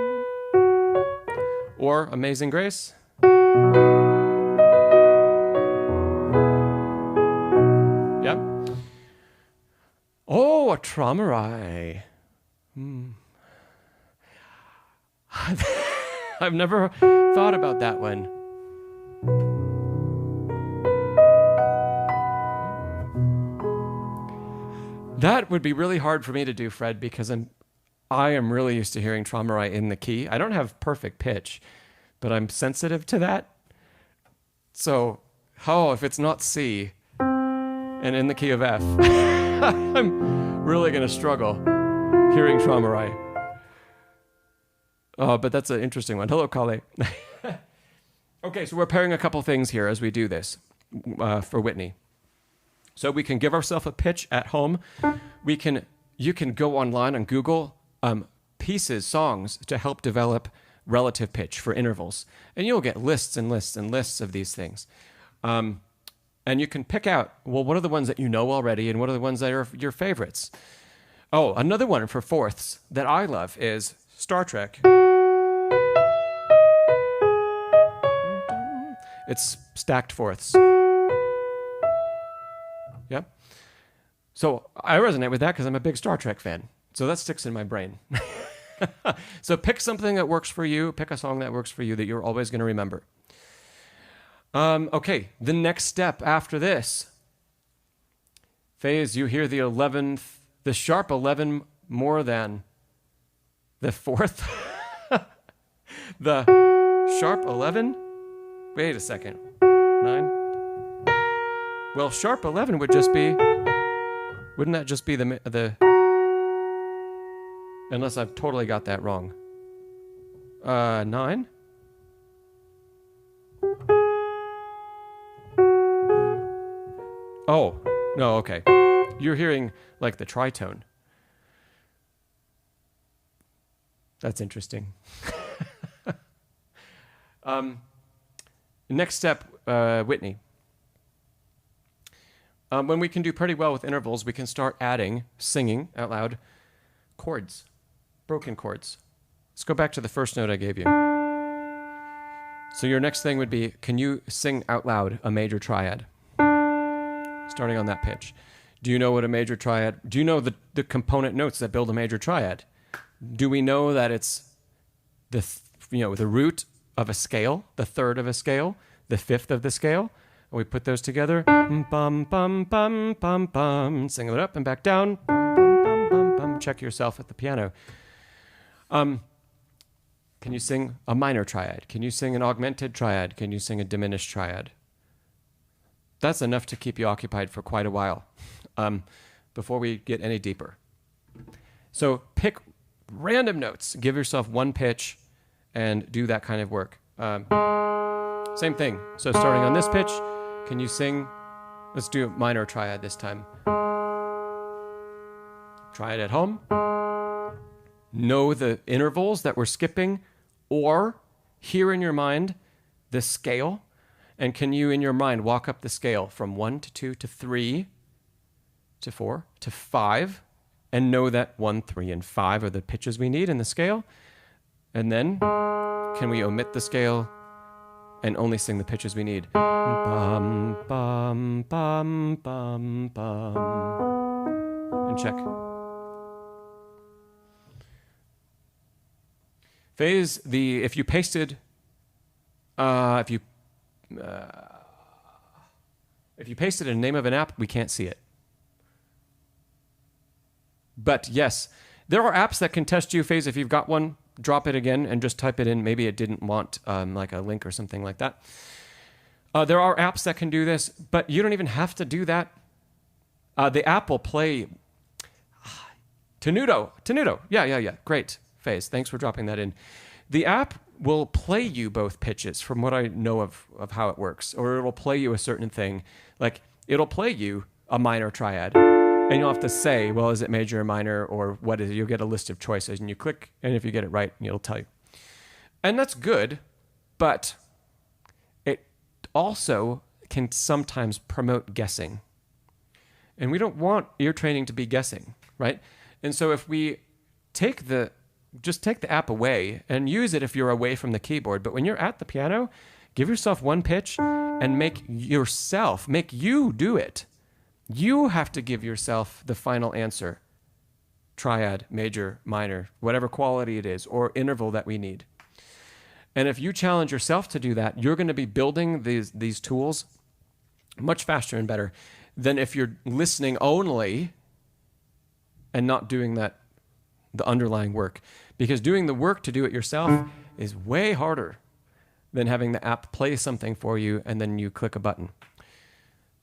Or Amazing Grace. Yep. Oh, a Traumerei. I've never thought about that one. That would be really hard for me to do, Fred, because I am really used to hearing Traumerei in the key. I don't have perfect pitch, but I'm sensitive to that. So, if it's not C and in the key of F, I'm really going to struggle hearing Traumerei. Oh, but that's an interesting one. Hello, Kale. Okay, so we're pairing a couple things here as we do this for Whitney. So we can give ourselves a pitch at home. You can go online and Google songs to help develop relative pitch for intervals. And you'll get lists and lists and lists of these things. And you can pick out, what are the ones that you know already and what are the ones that are your favorites? Oh, another one for fourths that I love is Star Trek. It's stacked fourths. Yep. So I resonate with that because I'm a big Star Trek fan. So that sticks in my brain. So pick something that works for you. Pick a song that works for you that you're always going to remember. Okay, the next step after this. Faze, you hear the sharp 11 more than the fourth. The sharp 11? Wait a second. 9? Well, sharp 11 wouldn't that just be the unless I've totally got that wrong. 9? Oh, no, okay. You're hearing like the tritone. That's interesting. Next step, Whitney. When we can do pretty well with intervals, we can start adding, singing out loud, chords. broken chords. Let's go back to the first note I gave you. So your next thing would be, can you sing out loud a major triad? Starting on that pitch. Do you know what a major triad, do you know the component notes that build a major triad? Do we know that it's the root of a scale, the third of a scale, the fifth of the scale? And we put those together. Bum, bum, bum, bum, bum. Sing it up and back down. Bum, bum, bum, bum, bum. Check yourself at the piano. Can you sing a minor triad? Can you sing an augmented triad? Can you sing a diminished triad? That's enough to keep you occupied for quite a while before we get any deeper. So pick random notes. Give yourself one pitch and do that kind of work. Same thing. So starting on this pitch, can you sing? Let's do a minor triad this time. Try it at home. Know the intervals that we're skipping, or hear in your mind the scale. And can you, in your mind, walk up the scale from 1 to 2 to 3 to 4 to 5, and know that 1, 3, and 5 are the pitches we need in the scale? And then, can we omit the scale and only sing the pitches we need? Bum, bum, bum, bum, bum. And check. Phase, if you pasted a name of an app, we can't see it. But yes, there are apps that can test you, Phase. If you've got one, drop it again and just type it in. Maybe it didn't want like a link or something like that. There are apps that can do this, but you don't even have to do that. The app will play Tenuto. Yeah. Great, Phase. Thanks for dropping that in. The app will play you both pitches from what I know of how it works, or it'll play you a certain thing. Like it'll play you a minor triad, and you'll have to say, well, is it major or minor, or what is it? You'll get a list of choices, and you click, and if you get it right, it'll tell you. And that's good, but it also can sometimes promote guessing. And we don't want ear training to be guessing, right? And so if we just take the app away and use it if you're away from the keyboard. But when you're at the piano, give yourself one pitch and make you do it. You have to give yourself the final answer. Triad, major, minor, whatever quality it is, or interval that we need. And if you challenge yourself to do that, you're going to be building these tools much faster and better than if you're listening only and not doing the underlying work. Because doing the work to do it yourself is way harder than having the app play something for you and then you click a button.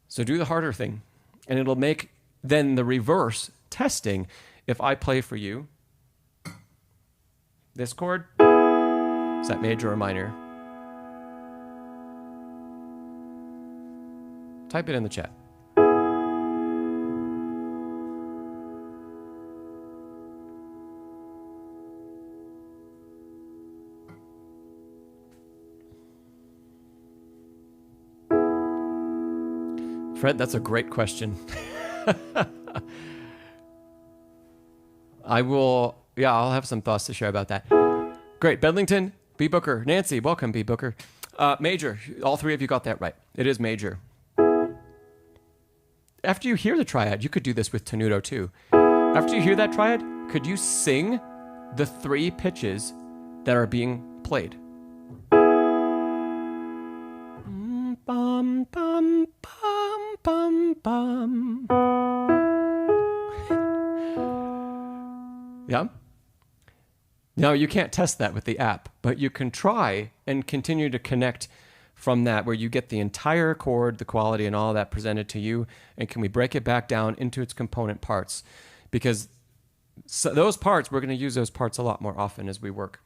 So do the harder thing, and it'll make then the reverse testing. If I play for you this chord, is that major or minor? Type it in the chat. Fred, that's a great question. I'll have some thoughts to share about that. Great. Bedlington, B. Booker, Nancy, welcome, B. Booker. Major, all three of you got that right. It is major. After you hear the triad, you could do this with Tenuto too. After you hear that triad, could you sing the 3 pitches that are being played? Bum, bum, bum, bum, bum. Yeah? Now, you can't test that with the app, but you can try and continue to connect from that, where you get the entire chord, the quality, and all that presented to you, and can we break it back down into its component parts? Because those parts, we're going to use those parts a lot more often as we work.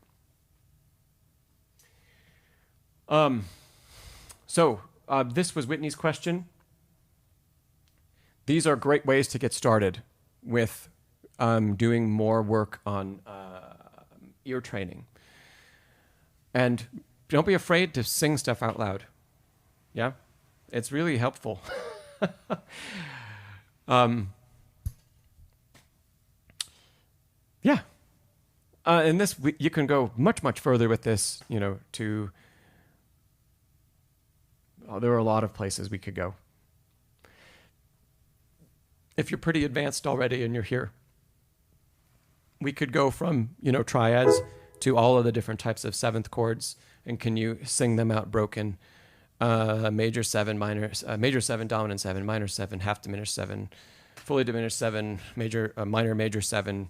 This was Whitney's question. These are great ways to get started with doing more work on ear training. And don't be afraid to sing stuff out loud. Yeah? It's really helpful. Yeah. And this, you can go much, much further with this, there are a lot of places we could go. If you're pretty advanced already and you're here, we could go from, triads to all of the different types of seventh chords. And can you sing them out broken? Major 7, major 7, dominant 7, minor 7, half diminished 7, fully diminished 7, minor major 7.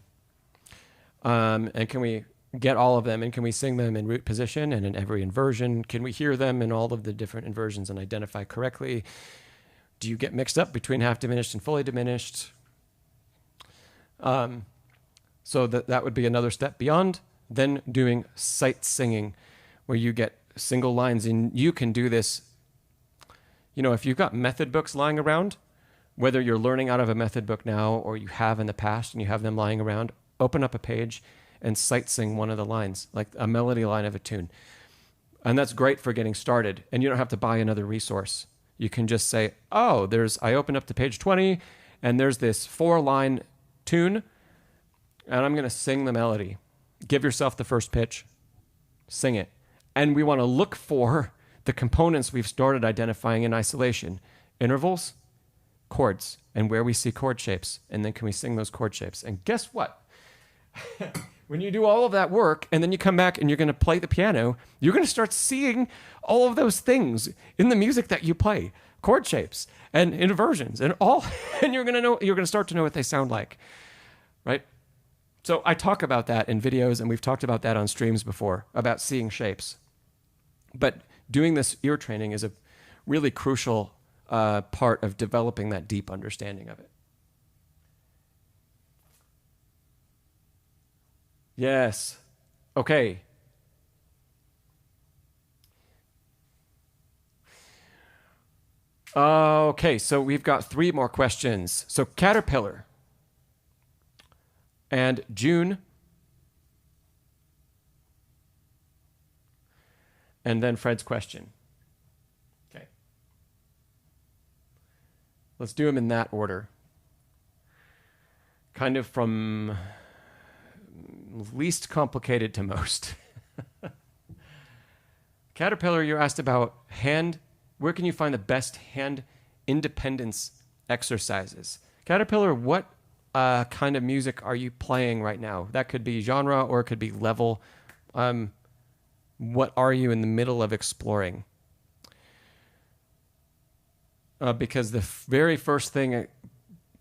And can we get all of them, and can we sing them in root position and in every inversion? Can we hear them in all of the different inversions and identify correctly? Do you get mixed up between half diminished and fully diminished? So that would be another step beyond. Then doing sight singing, where you get single lines, and you can do this. If you've got method books lying around, whether you're learning out of a method book now or you have in the past and you have them lying around, open up a page and sight sing one of the lines, like a melody line of a tune. And that's great for getting started. And you don't have to buy another resource. You can just say, I open up to page 20 and there's this 4-line tune and I'm going to sing the melody. Give yourself the first pitch, sing it. And we want to look for the components we've started identifying in isolation: intervals, chords, and where we see chord shapes. And then can we sing those chord shapes? And guess what? When you do all of that work and then you come back and you're going to play the piano, you're going to start seeing all of those things in the music that you play: chord shapes and inversions and all. And you're going to start to know what they sound like, right? So I talk about that in videos, and we've talked about that on streams before, about seeing shapes. But doing this ear training is a really crucial part of developing that deep understanding of it. Yes. Okay. Okay, so we've got 3 more questions. So Caterpillar and June, and then Fred's question. Okay. Let's do them in that order. Kind of from least complicated to most. Caterpillar, you asked about where can you find the best hand independence exercises? Caterpillar, what kind of music are you playing right now? That could be genre or it could be level. What are you in the middle of exploring? Because the very first thing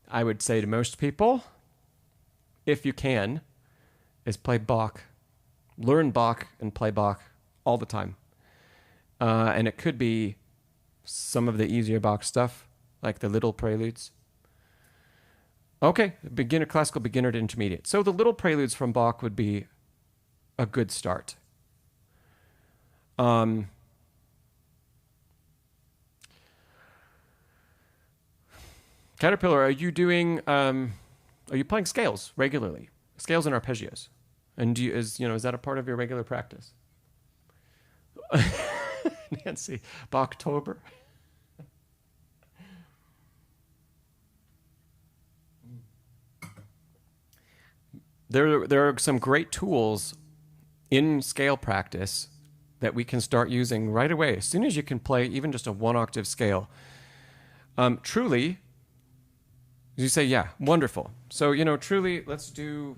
I would say to most people, if you can, is play Bach. Learn Bach and play Bach all the time. And it could be some of the easier Bach stuff, like the little preludes. Okay, classical beginner to intermediate. So the little preludes from Bach would be a good start. Caterpillar, are you playing scales regularly? Scales and arpeggios? And is that a part of your regular practice? Nancy, Bachtober. There are some great tools in scale practice that we can start using right away, as soon as you can play even just a 1-octave scale. Truly, you say, yeah, wonderful. So, truly, let's do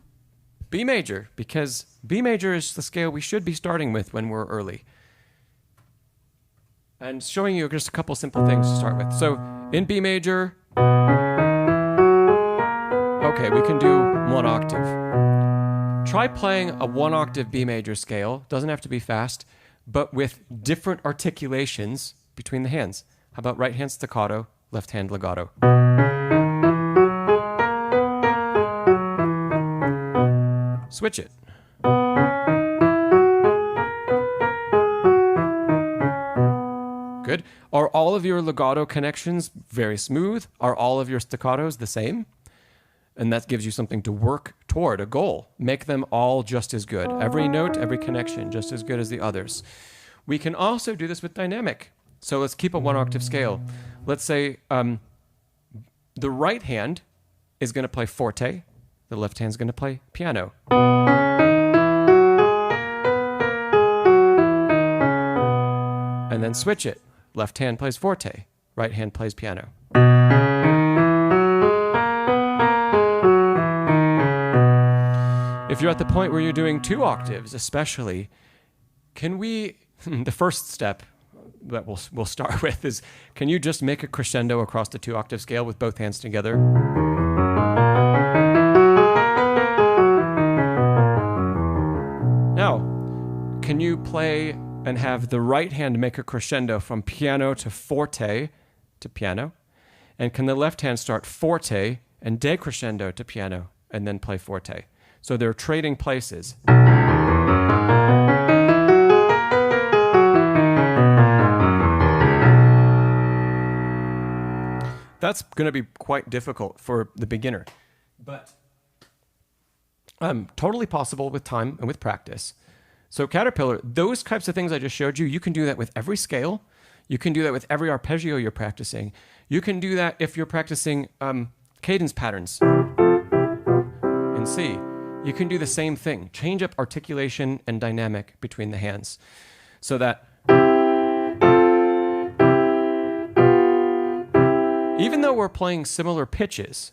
B major, because B major is the scale we should be starting with when we're early. And showing you just a couple simple things to start with. So, in B major, okay, we can do 1 octave. Try playing a 1-octave B major scale. Doesn't have to be fast, but with different articulations between the hands. How about right hand staccato, left hand legato? Switch it. Good. Are all of your legato connections very smooth? Are all of your staccatos the same? And that gives you something to work toward, a goal. Make them all just as good. Every note, every connection, just as good as the others. We can also do this with dynamic. So let's keep a 1-octave scale. Let's say the right hand is going to play forte. The left hand is going to play piano. and then switch it. Left hand plays forte, right hand plays piano. If you're at the point where you're doing 2 octaves, especially, can we, the first step that we'll start with is, can you just make a crescendo across the 2 octave scale with both hands together? Now, can you play and have the right hand make a crescendo from piano to forte to piano? And can the left hand start forte and decrescendo to piano and then play forte? So they're trading places. That's going to be quite difficult for the beginner, but totally possible with time and with practice. So Caterpillar, those types of things I just showed you, you can do that with every scale. You can do that with every arpeggio you're practicing. You can do that if you're practicing cadence patterns in C. You can do the same thing. Change up articulation and dynamic between the hands so that even though we're playing similar pitches,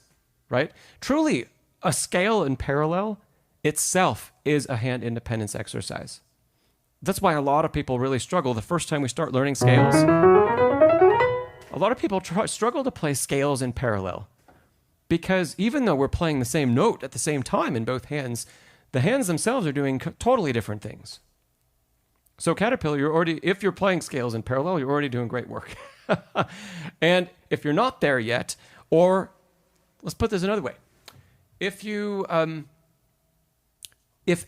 right? Truly, a scale in parallel itself is a hand independence exercise. That's why a lot of people really struggle the first time we start learning scales. A lot of people struggle to play scales in parallel because even though we're playing the same note at the same time in both hands, the hands themselves are doing totally different things. So Caterpillar, if you're playing scales in parallel, you're already doing great work. And if you're not there yet, or let's put this another way, if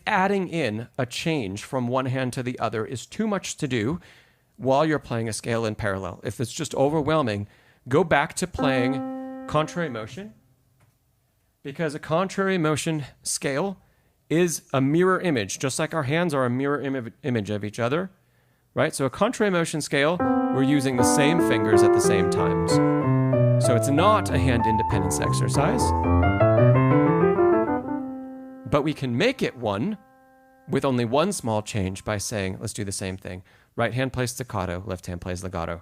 adding in a change from one hand to the other is too much to do while you're playing a scale in parallel, if it's just overwhelming, go back to playing contrary motion, because a contrary motion scale is a mirror image, just like our hands are a mirror image of each other, right? So a contrary motion scale, we're using the same fingers at the same times. So it's not a hand independence exercise, but we can make it one with only one small change by saying, let's do the same thing. Right hand plays staccato, left hand plays legato.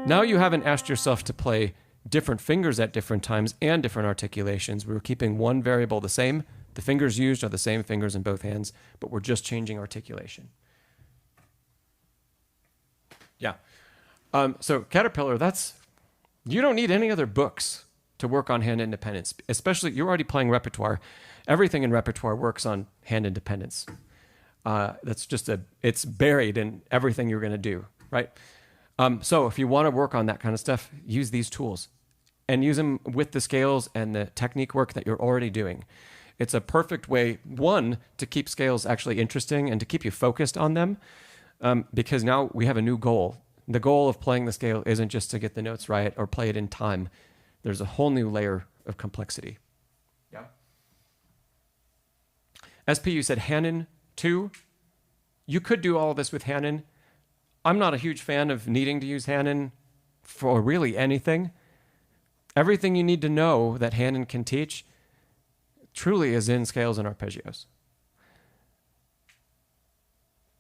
Now you haven't asked yourself to play different fingers at different times and different articulations. We're keeping one variable the same. The fingers used are the same fingers in both hands, but we're just changing articulation. Yeah. So Caterpillar, you don't need any other books to work on hand independence, especially you're already playing repertoire. Everything in repertoire works on hand independence. It's buried in everything you're going to do, right? So if you want to work on that kind of stuff, use these tools and use them with the scales and the technique work that you're already doing. It's a perfect way, one, to keep scales actually interesting and to keep you focused on them, because now we have a new goal. The goal of playing the scale isn't just to get the notes right or play it in time. There's a whole new layer of complexity. Yeah. SP, you said Hanon 2. You could do all of this with Hanon. I'm not a huge fan of needing to use Hanon for really anything. Everything you need to know that Hanon can teach truly is in scales and arpeggios.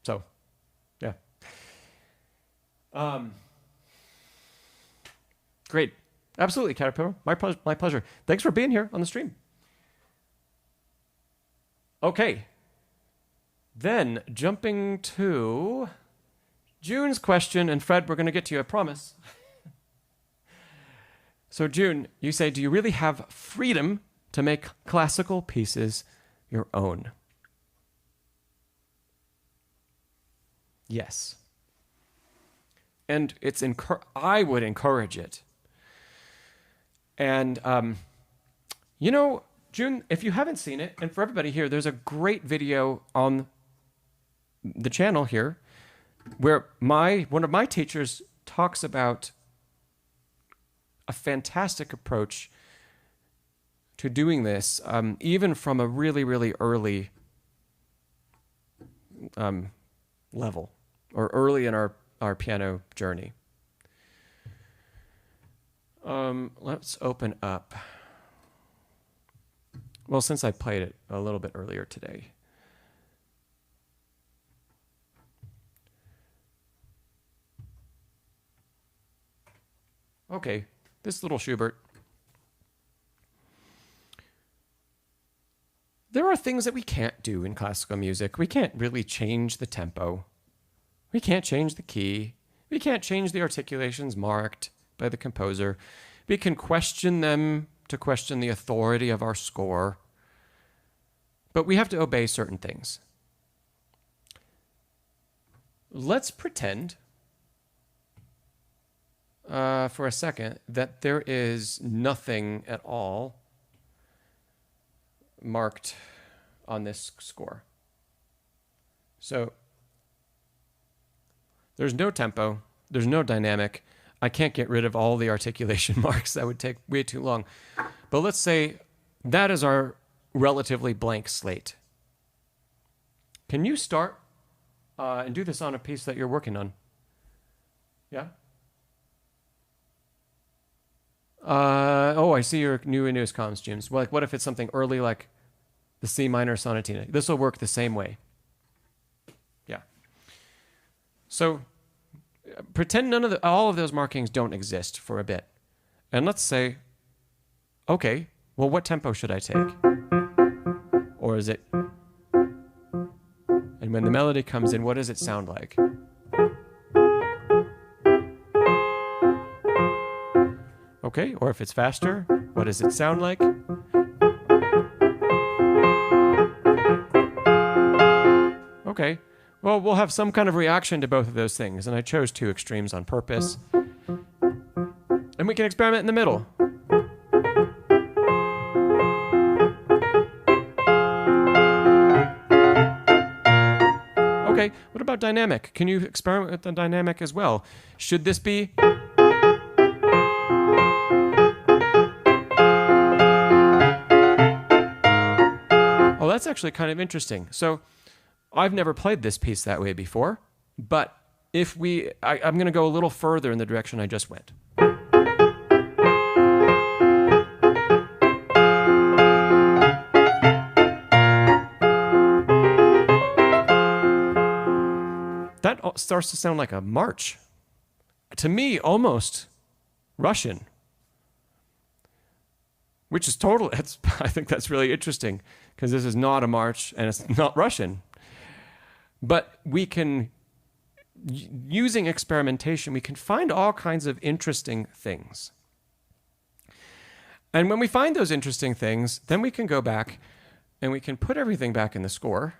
So, yeah. Great. Absolutely, Caterpillar. My pleasure. Thanks for being here on the stream. Okay. Then, jumping to June's question, and Fred, we're going to get to you, I promise. So June, you say, do you really have freedom to make classical pieces your own? Yes. And I would encourage it. And, June, if you haven't seen it, and for everybody here, there's a great video on the channel here where one of my teachers talks about a fantastic approach to doing this, even from a really, really early level or early in our piano journey. Let's open up Well, since I played it a little bit earlier today. Okay, this little Schubert. There are things that we can't do in classical music. We can't really change the tempo. We can't change the key. We can't change the articulations marked by the composer. We can question them to question the authority of our score. But we have to obey certain things. Let's pretend for a second that there is nothing at all marked on this score. So there's no tempo, there's no dynamic. I can't get rid of all the articulation marks. That would take way too long. But let's say that is our relatively blank slate. Can you start and do this on a piece that you're working on? Yeah? I see your newest comms, James. Well, like, what if it's something early like the C minor sonatina? This will work the same way. Yeah. So pretend all of those markings don't exist for a bit. And let's say, okay, well, what tempo should I take? Or is it... And when the melody comes in, what does it sound like? Okay, or if it's faster, what does it sound like? Okay, well, we'll have some kind of reaction to both of those things, and I chose two extremes on purpose. And we can experiment in the middle. Okay, what about dynamic? Can you experiment with the dynamic as well? Should this be... Oh, that's actually kind of interesting. So I've never played this piece that way before, but if I'm going to go a little further in the direction I just went. That starts to sound like a march. To me, almost Russian. Which is I think that's really interesting, because this is not a march and it's not Russian. But we can, using experimentation, we can find all kinds of interesting things. And when we find those interesting things, then we can go back and we can put everything back in the score.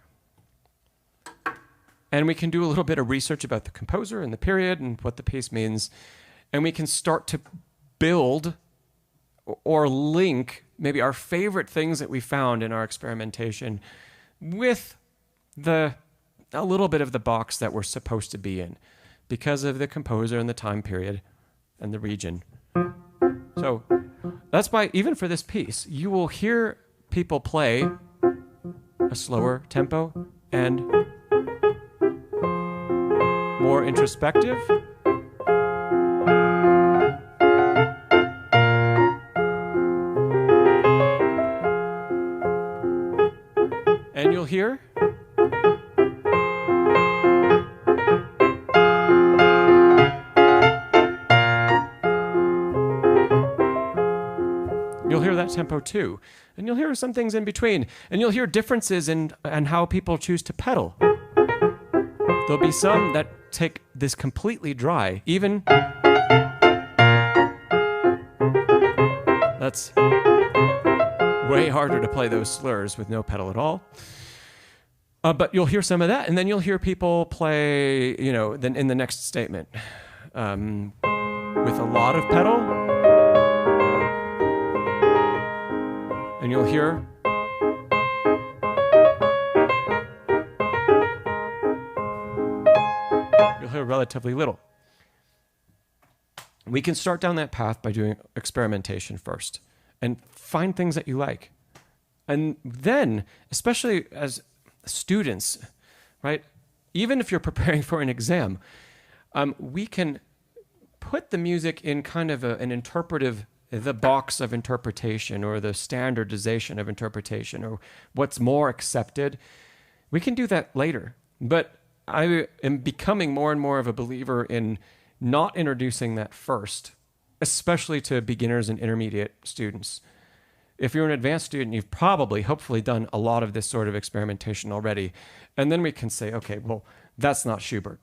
And we can do a little bit of research about the composer and the period and what the piece means. And we can start to build or link maybe our favorite things that we found in our experimentation with a little bit of the box that we're supposed to be in because of the composer and the time period and the region. So that's why, even for this piece, you will hear people play a slower tempo and more introspective. And you'll hear that tempo too. And you'll hear some things in between. And you'll hear differences in how people choose to pedal. There'll be some that take this completely dry. Even that's way harder to play those slurs with no pedal at all. But you'll hear some of that, and then you'll hear people play, then in the next statement with a lot of pedal. And you'll hear relatively little. We can start down that path by doing experimentation first and find things that you like. And then, especially as students, right? Even if you're preparing for an exam, we can put the music in kind of an interpretive the box of interpretation or the standardization of interpretation or what's more accepted. We can do that later. But I am becoming more and more of a believer in not introducing that first, especially to beginners and intermediate students. If you're an advanced student, you've probably, hopefully, done a lot of this sort of experimentation already. And then we can say, okay, well, that's not Schubert.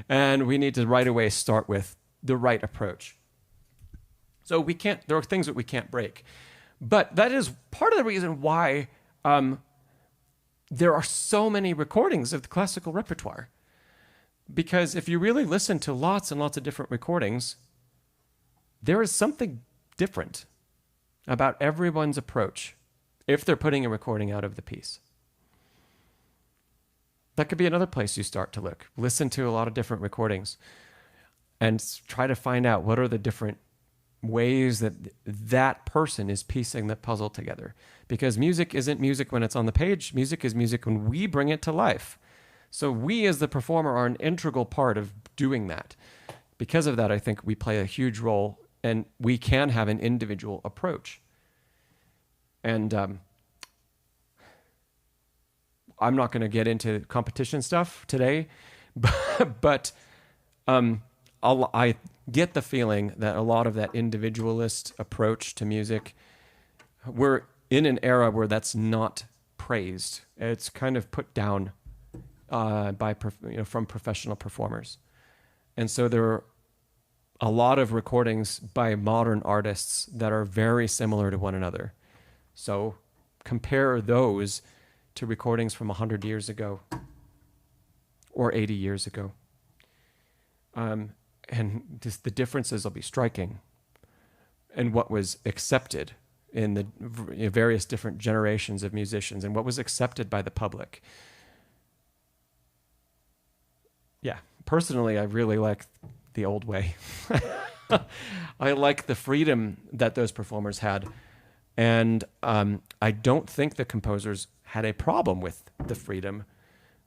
And we need to right away start with the right approach. So there are things that we can't break. But that is part of the reason why there are so many recordings of the classical repertoire. Because if you really listen to lots and lots of different recordings, there is something different about everyone's approach if they're putting a recording out of the piece. That could be another place you start to look. Listen to a lot of different recordings and try to find out what are the different ways that that person is piecing the puzzle together. Because music isn't music when it's on the page. Music is music when we bring it to life. So we as the performer are an integral part of doing that. Because of that, I think we play a huge role and we can have an individual approach. And I'm not going to get into competition stuff today, but I get the feeling that a lot of that individualist approach to music, we're in an era where that's not praised. It's kind of put down from professional performers. And so there are a lot of recordings by modern artists that are very similar to one another. So compare those to recordings from 100 years ago or 80 years ago. And just the differences will be striking in what was accepted in the various different generations of musicians and what was accepted by the public. Yeah, personally, I really like the old way. I like the freedom that those performers had. And I don't think the composers had a problem with the freedom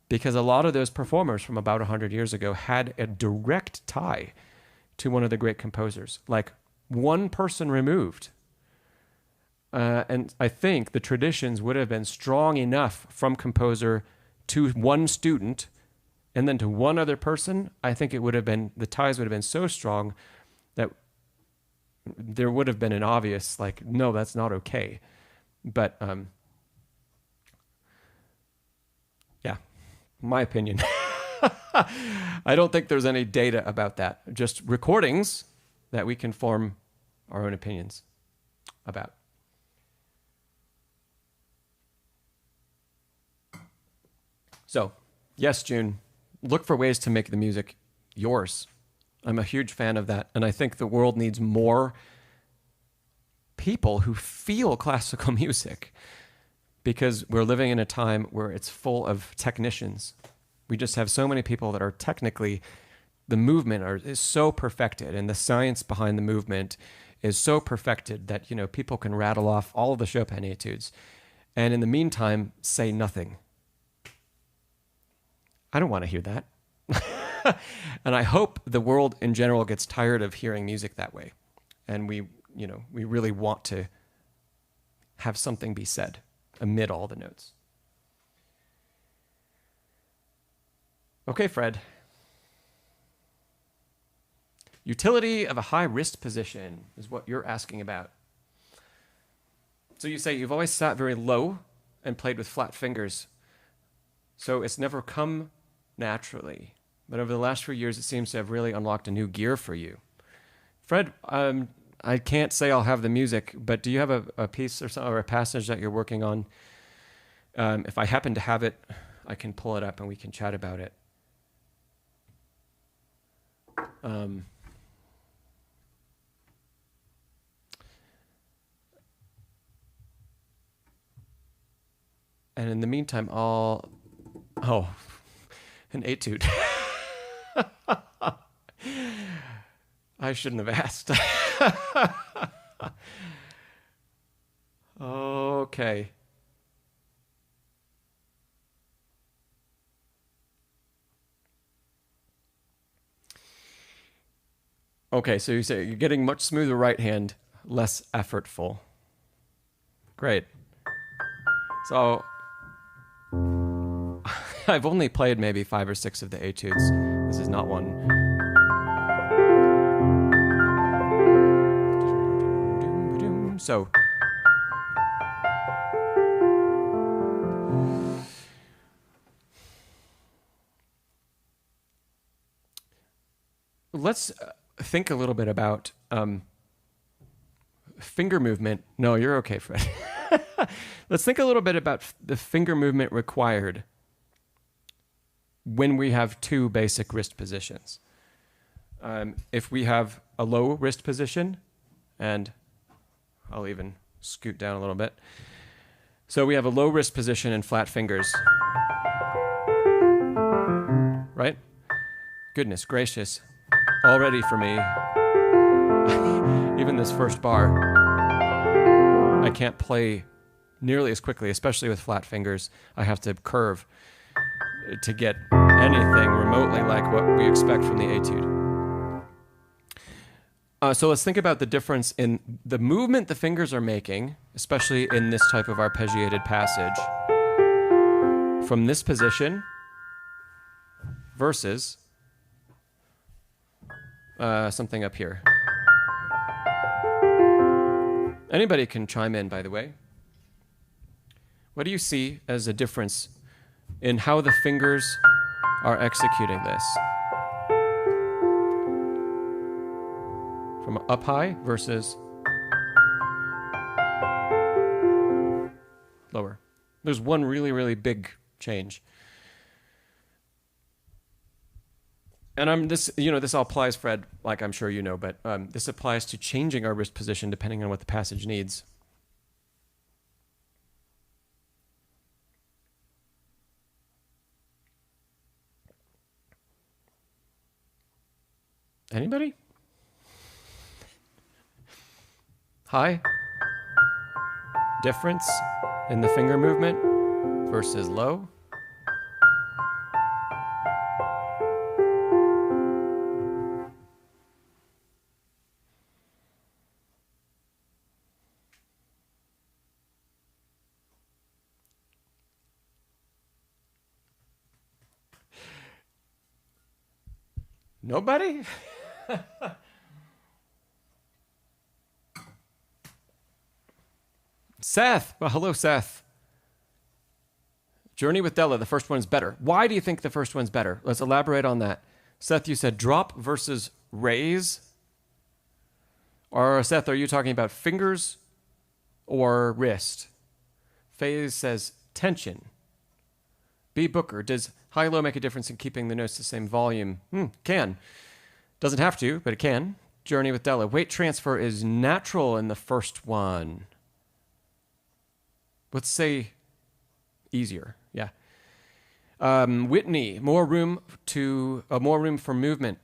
because a lot of those performers from about 100 years ago had a direct tie to one of the great composers, like one person removed. And I think the traditions would have been strong enough from composer to one student and then to one other person. I think the ties would have been so strong that there would have been an obvious, like, no, that's not okay. But, yeah, my opinion. I don't think there's any data about that. Just recordings that we can form our own opinions about. So, yes, June, look for ways to make the music yours. I'm a huge fan of that. And I think the world needs more people who feel classical music because we're living in a time where it's full of technicians. We just have so many people that are technically, the movement is so perfected and the science behind the movement is so perfected that, people can rattle off all of the Chopin etudes and in the meantime say nothing. I don't want to hear that. And I hope the world in general gets tired of hearing music that way. And we really want to have something be said amid all the notes. Okay, Fred. Utility of a high wrist position is what you're asking about. So you say you've always sat very low and played with flat fingers. So it's never come naturally. But over the last few years, it seems to have really unlocked a new gear for you. Fred, I can't say I'll have the music, but do you have a piece or a passage that you're working on? If I happen to have it, I can pull it up and we can chat about it. And in the meantime, an etude. I shouldn't have asked. Okay. Okay, so you say you're getting much smoother right hand, less effortful. Great. So I've only played maybe 5 or 6 of the etudes. This is not one. So let's think a little bit about finger movement. No, you're okay, Fred. Let's think a little bit about the finger movement required when we have 2 basic wrist positions. If we have a low wrist position, and I'll even scoot down a little bit. So we have a low wrist position and flat fingers. Right? Goodness gracious. Already for me, even this first bar, I can't play nearly as quickly, especially with flat fingers. I have to curve to get anything remotely like what we expect from the etude. So let's think about the difference in the movement the fingers are making, especially in this type of arpeggiated passage, from this position versus something up here. Anybody can chime in, by the way. What do you see as a difference in how the fingers are executing this? From up high versus lower. There's one really, really big change. And this all applies, Fred, like I'm sure you know, but this applies to changing our wrist position depending on what the passage needs. Anybody? High? Difference in the finger movement versus low? Nobody? Seth. Well, hello, Seth. Journey with Della. The first one's better. Why do you think the first one's better? Let's elaborate on that. Seth, you said drop versus raise. Or Seth, are you talking about fingers or wrist? Faye says tension. B. Booker, does high-low make a difference in keeping the notes the same volume? Can. Doesn't have to, but it can. Journey with Della. Weight transfer is natural in the first one. Let's say easier. Yeah. Whitney, more room for movement.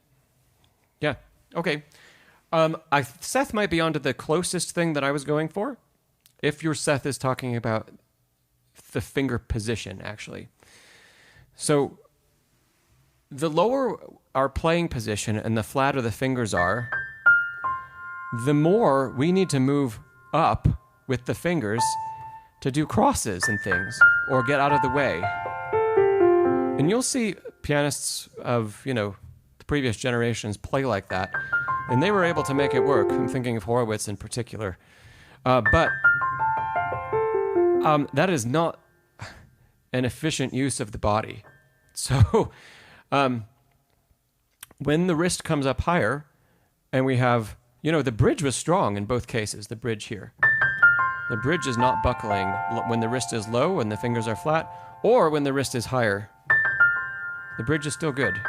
Yeah. Okay. Seth might be onto the closest thing that I was going for. If your Seth is talking about the finger position, actually. So the lower our playing position and the flatter the fingers are, the more we need to move up with the fingers to do crosses and things or get out of the way. And you'll see pianists of, the previous generations play like that, and they were able to make it work. I'm thinking of Horowitz in particular. But that is not an efficient use of the body. So when the wrist comes up higher and we have, the bridge was strong in both cases, the bridge here. The bridge is not buckling when the wrist is low and the fingers are flat, or when the wrist is higher. The bridge is still good.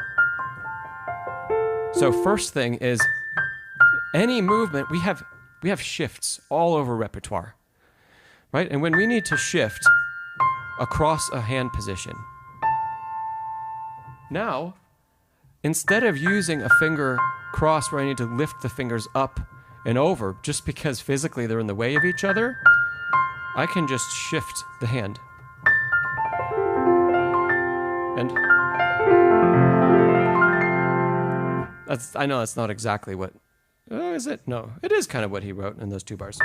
So first thing is any movement, we have shifts all over repertoire, right? And when we need to shift across a hand position, now, instead of using a finger cross where I need to lift the fingers up and over just because physically they're in the way of each other, I can just shift the hand. And I know that's not exactly what... is it? No, it is kind of what he wrote in those 2 bars.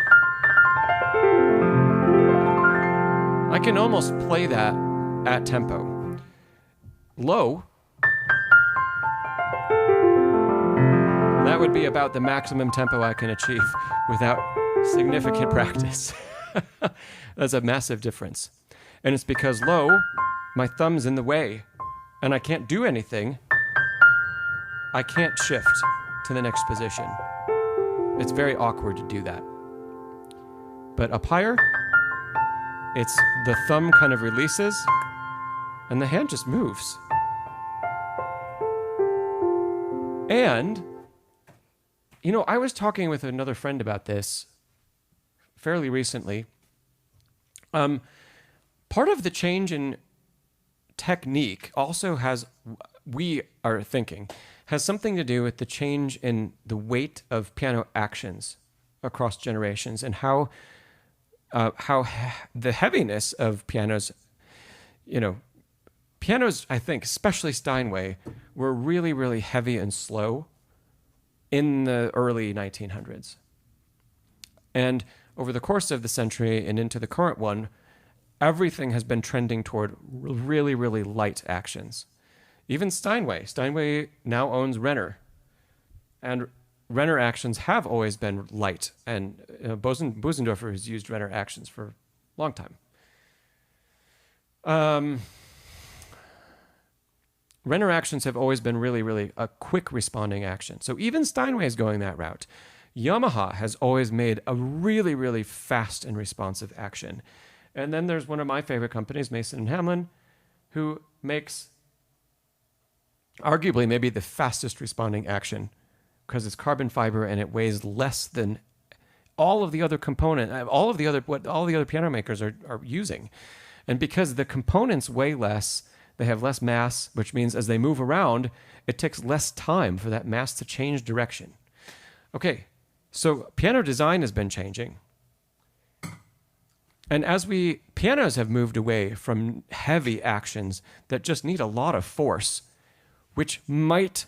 I can almost play that at tempo. Low, that would be about the maximum tempo I can achieve without significant practice. That's a massive difference. And it's because low, my thumb's in the way, and I can't do anything. I can't shift to the next position. It's very awkward to do that. But up higher, it's the thumb kind of releases, and the hand just moves. And, you know, I was talking with another friend about this fairly recently. Part of the change in technique also has, we are thinking, has something to do with the change in the weight of piano actions across generations and how the heaviness of pianos, pianos, I think, especially Steinway, were really, really heavy and slow in the early 1900s. And over the course of the century and into the current one, everything has been trending toward really, really light actions. Even Steinway. Steinway now owns Renner. And Renner actions have always been light. And Bösendorfer has used Renner actions for a long time. Renner actions have always been really, really a quick responding action. So even Steinway is going that route. Yamaha has always made a really, really fast and responsive action. And then there's one of my favorite companies, Mason Hamlin, who makes arguably maybe the fastest responding action because it's carbon fiber and it weighs less than all of the other what all the other piano makers are using. And because the components weigh less, they have less mass, which means as they move around, it takes less time for that mass to change direction. Okay, so piano design has been changing. And as pianos have moved away from heavy actions that just need a lot of force, which might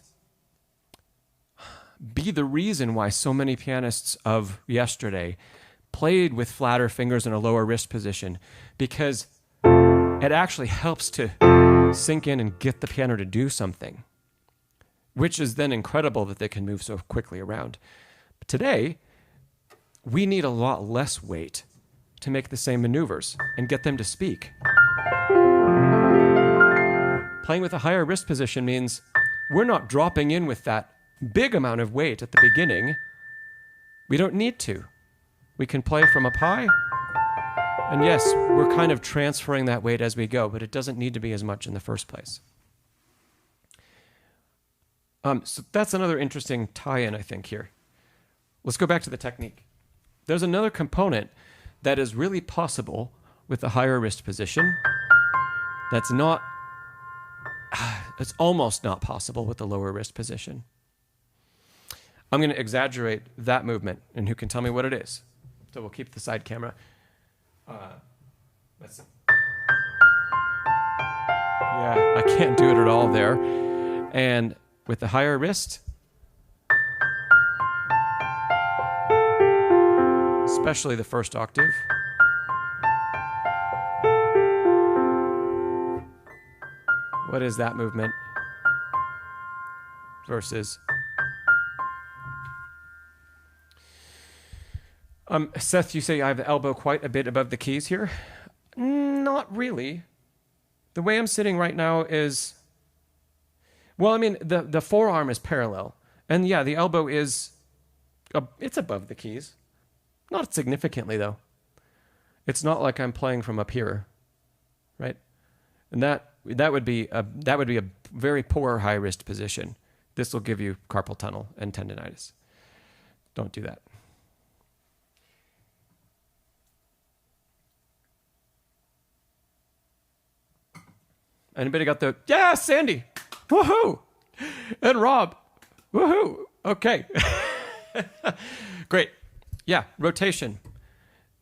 be the reason why so many pianists of yesterday played with flatter fingers in a lower wrist position, because it actually helps to sink in and get the piano to do something, which is then incredible that they can move so quickly around. But today, we need a lot less weight to make the same maneuvers and get them to speak. Playing with a higher wrist position means we're not dropping in with that big amount of weight at the beginning. We don't need to. We can play from up high. And yes, we're kind of transferring that weight as we go, but it doesn't need to be as much in the first place. So that's another interesting tie-in, I think, here. Let's go back to the technique. There's another component that is really possible with the higher wrist position. It's almost not possible with the lower wrist position. I'm going to exaggerate that movement, and who can tell me what it is? So we'll keep the side camera. Let's see. Yeah, I can't do it at all there. And with the higher wrist, especially the first octave, what is that movement versus... Seth, you say I have the elbow quite a bit above the keys here. Not really. The way I'm sitting right now is... Well, I mean, the forearm is parallel. And yeah, the elbow is... it's above the keys. Not significantly, though. It's not like I'm playing from up here, right? And that would be a very poor high wrist position. This will give you carpal tunnel and tendinitis. Don't do that. Anybody got the... Yeah, Sandy! Woohoo! And Rob! Woohoo! Okay. Great. Yeah, rotation.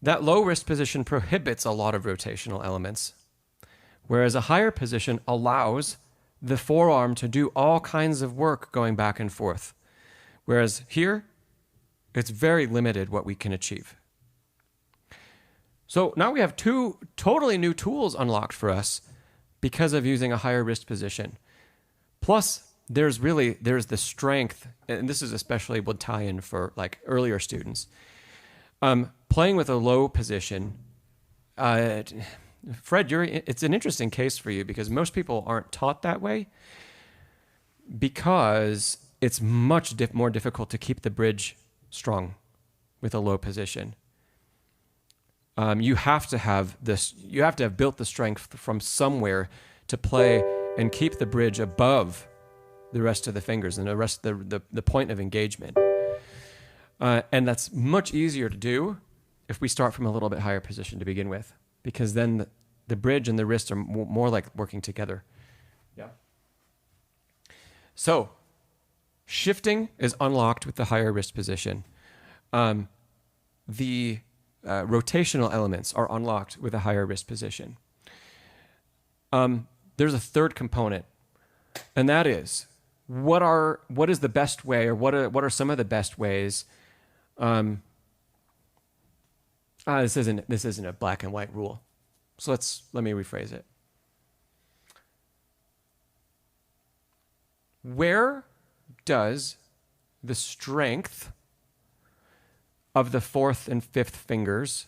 That low wrist position prohibits a lot of rotational elements, whereas a higher position allows the forearm to do all kinds of work going back and forth. Whereas here, It's very limited what we can achieve. So now we have two totally new tools unlocked for us because of using a higher wrist position. Plus, there's the strength, and this is especially would tie in for like earlier students. Playing with a low position, Fred, it's an interesting case for you because most people aren't taught that way because it's much more difficult to keep the bridge strong with a low position. You have to have built the strength from somewhere to play and keep the bridge above the rest of the fingers and the rest of the point of engagement. And that's much easier to do if we start from a little bit higher position to begin with, because then the bridge and the wrist are more like working together. Yeah. So shifting is unlocked with the higher wrist position. The rotational elements are unlocked with a higher wrist position. There's a third component, and that is what is the best way, or what are some of the best ways? This isn't a black and white rule, so let me rephrase it. Where does the strength of the fourth and fifth fingers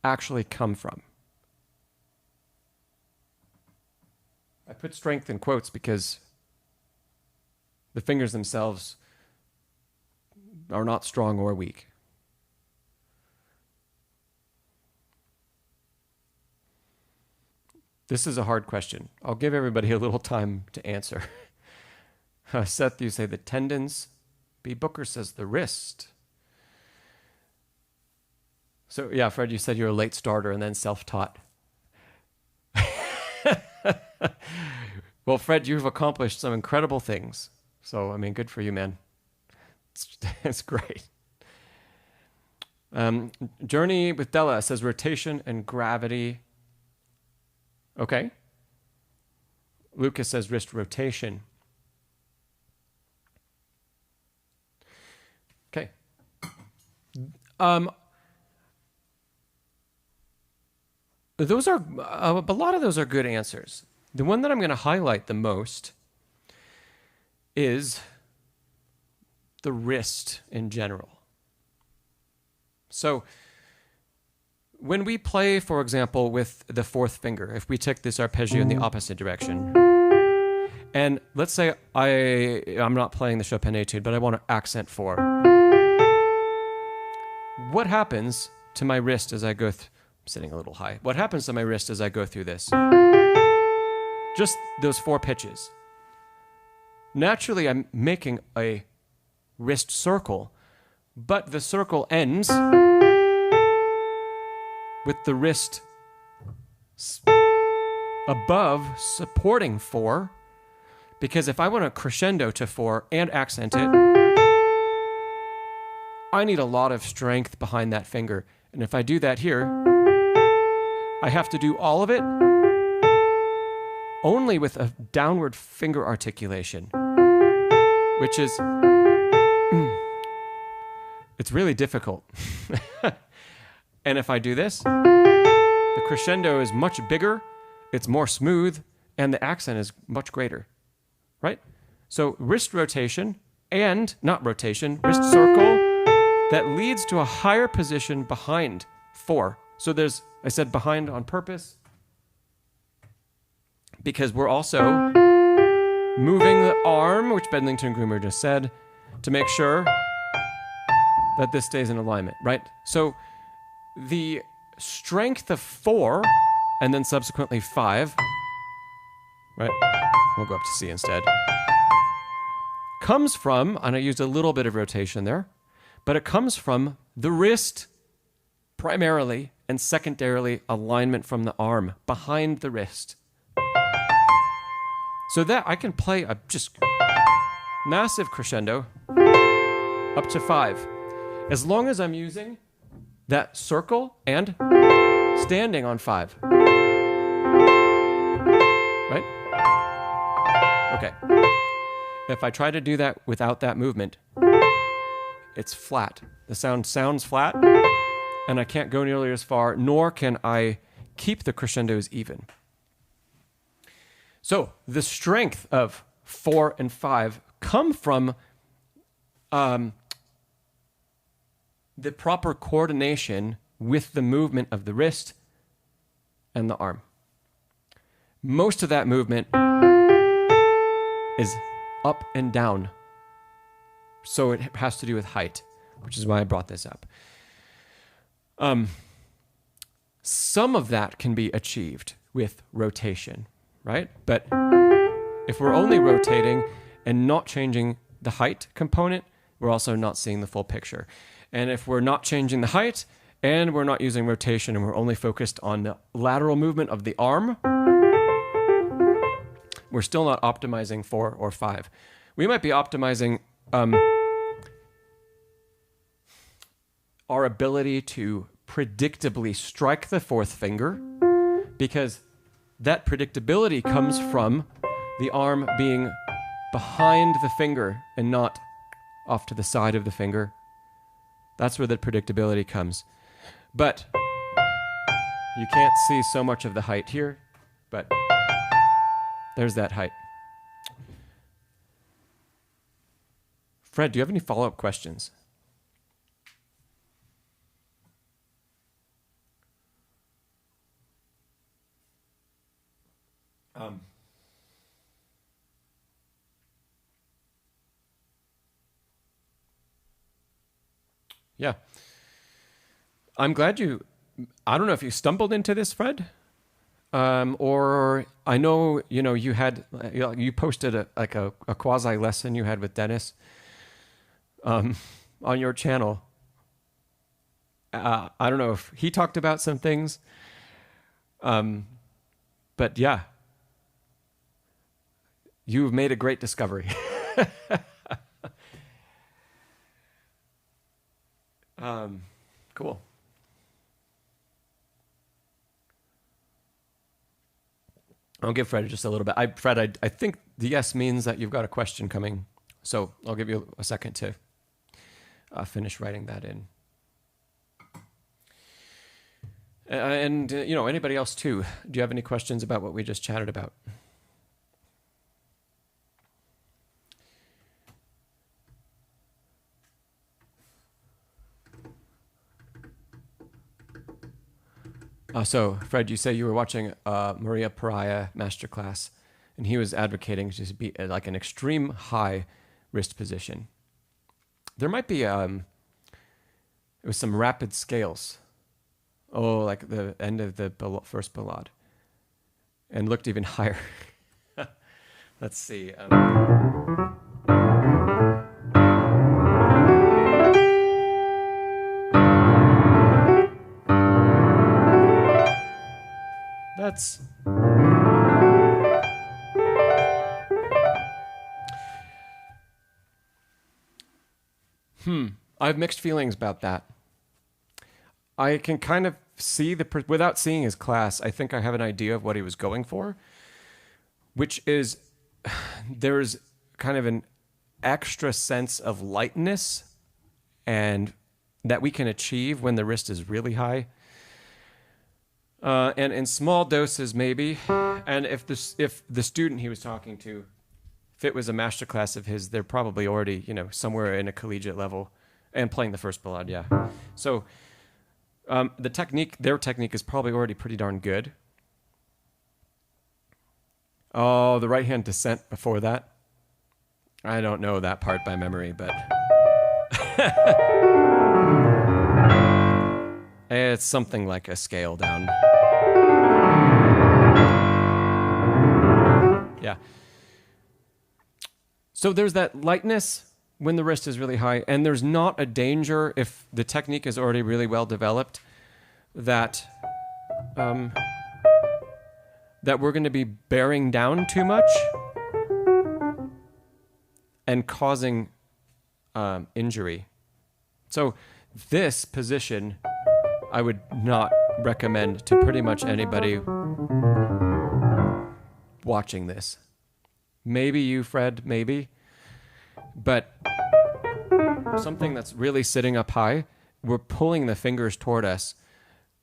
actually come from? I put strength in quotes because the fingers themselves are not strong or weak. This is a hard question. I'll give everybody a little time to answer. Seth, you say the tendons. B. Booker says the wrist. So, yeah, Fred, you said you're a late starter and then self-taught. Well, Fred, you've accomplished some incredible things. So, I mean, good for you, man. It's great. Journey with Della says rotation and gravity. Okay. Lucas says wrist rotation. Okay. Those are a lot of those are good answers. The one that I'm going to highlight the most is the wrist in general. So when we play, for example, with the fourth finger, if we take this arpeggio in the opposite direction, and let's say I'm not playing the Chopin etude, but I want to accent 4. What happens to my wrist as I go I'm sitting a little high. What happens to my wrist as I go through this? Just those 4 pitches. Naturally, I'm making a wrist circle, but the circle ends with the wrist above supporting 4, because if I want to crescendo to 4 and accent it, I need a lot of strength behind that finger. And if I do that here, I have to do all of it only with a downward finger articulation, which is, it's really difficult. And if I do this, the crescendo is much bigger, it's more smooth, and the accent is much greater, right? So wrist rotation and, not rotation, wrist circle that leads to a higher position behind 4. So I said behind on purpose, because we're also moving the arm, which Bedlington Groomer just said, to make sure that this stays in alignment, right? So the strength of 4 and then subsequently 5, right? We'll go up to C instead. Comes from, and I used a little bit of rotation there, but it comes from the wrist primarily, and secondarily alignment from the arm behind the wrist. So that I can play a just massive crescendo up to 5. As long as I'm using that circle and standing on 5. Right? Okay. If I try to do that without that movement, it's flat. The sound sounds flat, and I can't go nearly as far, nor can I keep the crescendos even. So the strength of 4 and 5 come from the proper coordination with the movement of the wrist and the arm. Most of that movement is up and down. So it has to do with height, which is why I brought this up. Some of that can be achieved with rotation, right? But if we're only rotating and not changing the height component, we're also not seeing the full picture. And if we're not changing the height and we're not using rotation and we're only focused on the lateral movement of the arm, we're still not optimizing 4 or 5. We might be optimizing our ability to predictably strike the 4th finger, because that predictability comes from the arm being behind the finger and not off to the side of the finger. That's where the predictability comes. But you can't see so much of the height here, but there's that height. Fred, do you have any follow-up questions? Yeah. I'm glad I don't know if you stumbled into this, Fred, or I know, you posted a quasi lesson you had with Dennis on your channel. I don't know if he talked about some things, but yeah, you've made a great discovery. Cool. I'll give Fred just a little bit. Fred, I think the yes means that you've got a question coming. So I'll give you a second to finish writing that in. And anybody else too? Do you have any questions about what we just chatted about? So, Fred, you say you were watching Maria Pariah masterclass, and he was advocating to be like an extreme high wrist position. There might be it was some rapid scales. Oh, like the end of the first ballade, and looked even higher. Let's see. That's I have mixed feelings about that. I can kind of see without seeing his class, I think I have an idea of what he was going for, which is there's kind of an extra sense of lightness and that we can achieve when the wrist is really high. And in small doses, maybe. And if the student he was talking to, if it was a masterclass of his, they're probably already, somewhere in a collegiate level and playing the first ballade, yeah. So their technique is probably already pretty darn good. Oh, the right hand descent before that. I don't know that part by memory, but it's something like a scale down. Yeah. So there's that lightness when the wrist is really high, and there's not a danger if the technique is already really well developed that that we're going to be bearing down too much and causing injury. So this position I would not recommend to pretty much anybody watching this. Maybe you, Fred, maybe. But something that's really sitting up high, we're pulling the fingers toward us.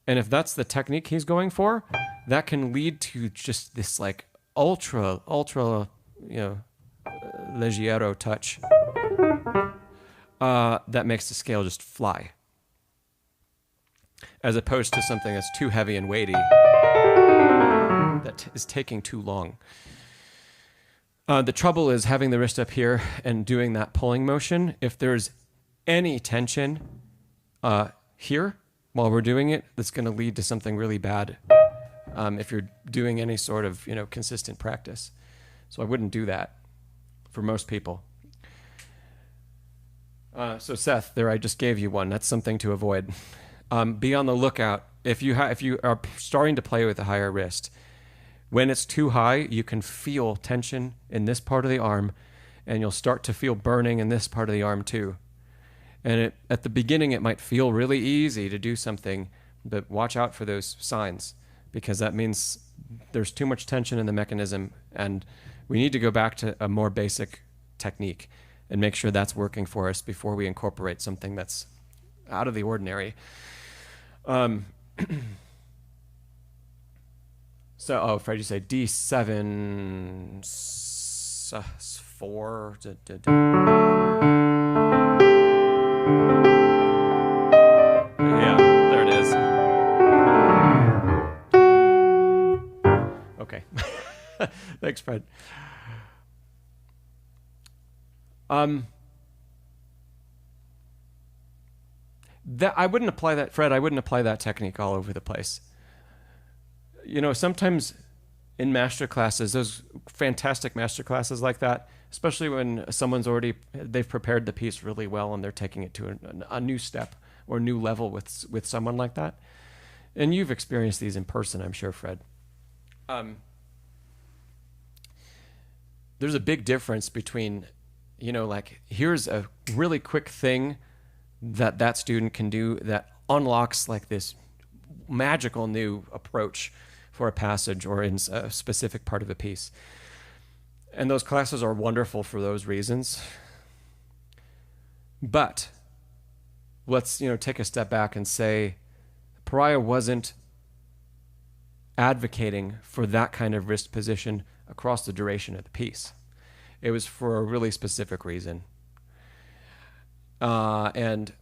And if that's the technique he's going for, that can lead to just this like ultra, leggero touch that makes the scale just fly. As opposed to something that's too heavy and weighty that is taking too long. The trouble is having the wrist up here and doing that pulling motion. If there's any tension here while we're doing it, that's going to lead to something really bad if you're doing any sort of consistent practice. So I wouldn't do that for most people. So Seth, there I just gave you one. That's something to avoid. Be on the lookout if you are starting to play with a higher wrist. When it's too high, you can feel tension in this part of the arm, and you'll start to feel burning in this part of the arm too. And at the beginning, it might feel really easy to do something, but watch out for those signs, because that means there's too much tension in the mechanism, and we need to go back to a more basic technique and make sure that's working for us before we incorporate something that's out of the ordinary. So, Fred, you say D7, 4. Yeah, there it is. Okay. Thanks, Fred. I wouldn't apply that, Fred. I wouldn't apply that technique all over the place. Sometimes in master classes, those fantastic master classes like that, especially when they've prepared the piece really well and they're taking it to a new step or new level with someone like that. And you've experienced these in person, I'm sure, Fred. There's a big difference between, here's a really quick thing that student can do that unlocks like this magical new approach for a passage or in a specific part of a piece. And those classes are wonderful for those reasons. But let's, take a step back and say Pariah wasn't advocating for that kind of wrist position across the duration of the piece. It was for a really specific reason. And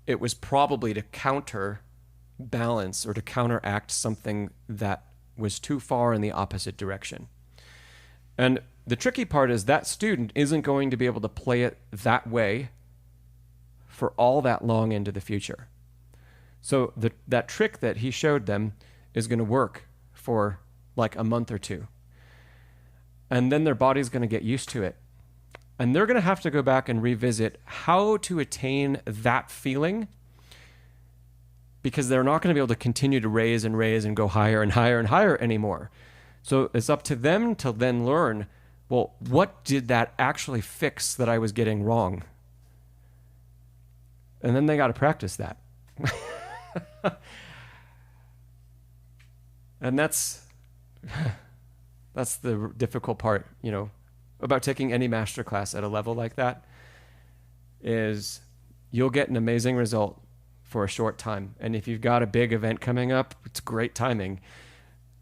it was probably to counterbalance or to counteract something that was too far in the opposite direction. And the tricky part is that student isn't going to be able to play it that way for all that long into the future. So that trick that he showed them is going to work for like a month or two. And then their body's going to get used to it. And they're going to have to go back and revisit how to attain that feeling, because they're not going to be able to continue to raise and go higher and higher and higher anymore. So it's up to them to then learn, well, what did that actually fix that I was getting wrong? And then they got to practice that. And that's the difficult part, about taking any master class at a level like that, is you'll get an amazing result for a short time. And if you've got a big event coming up, it's great timing.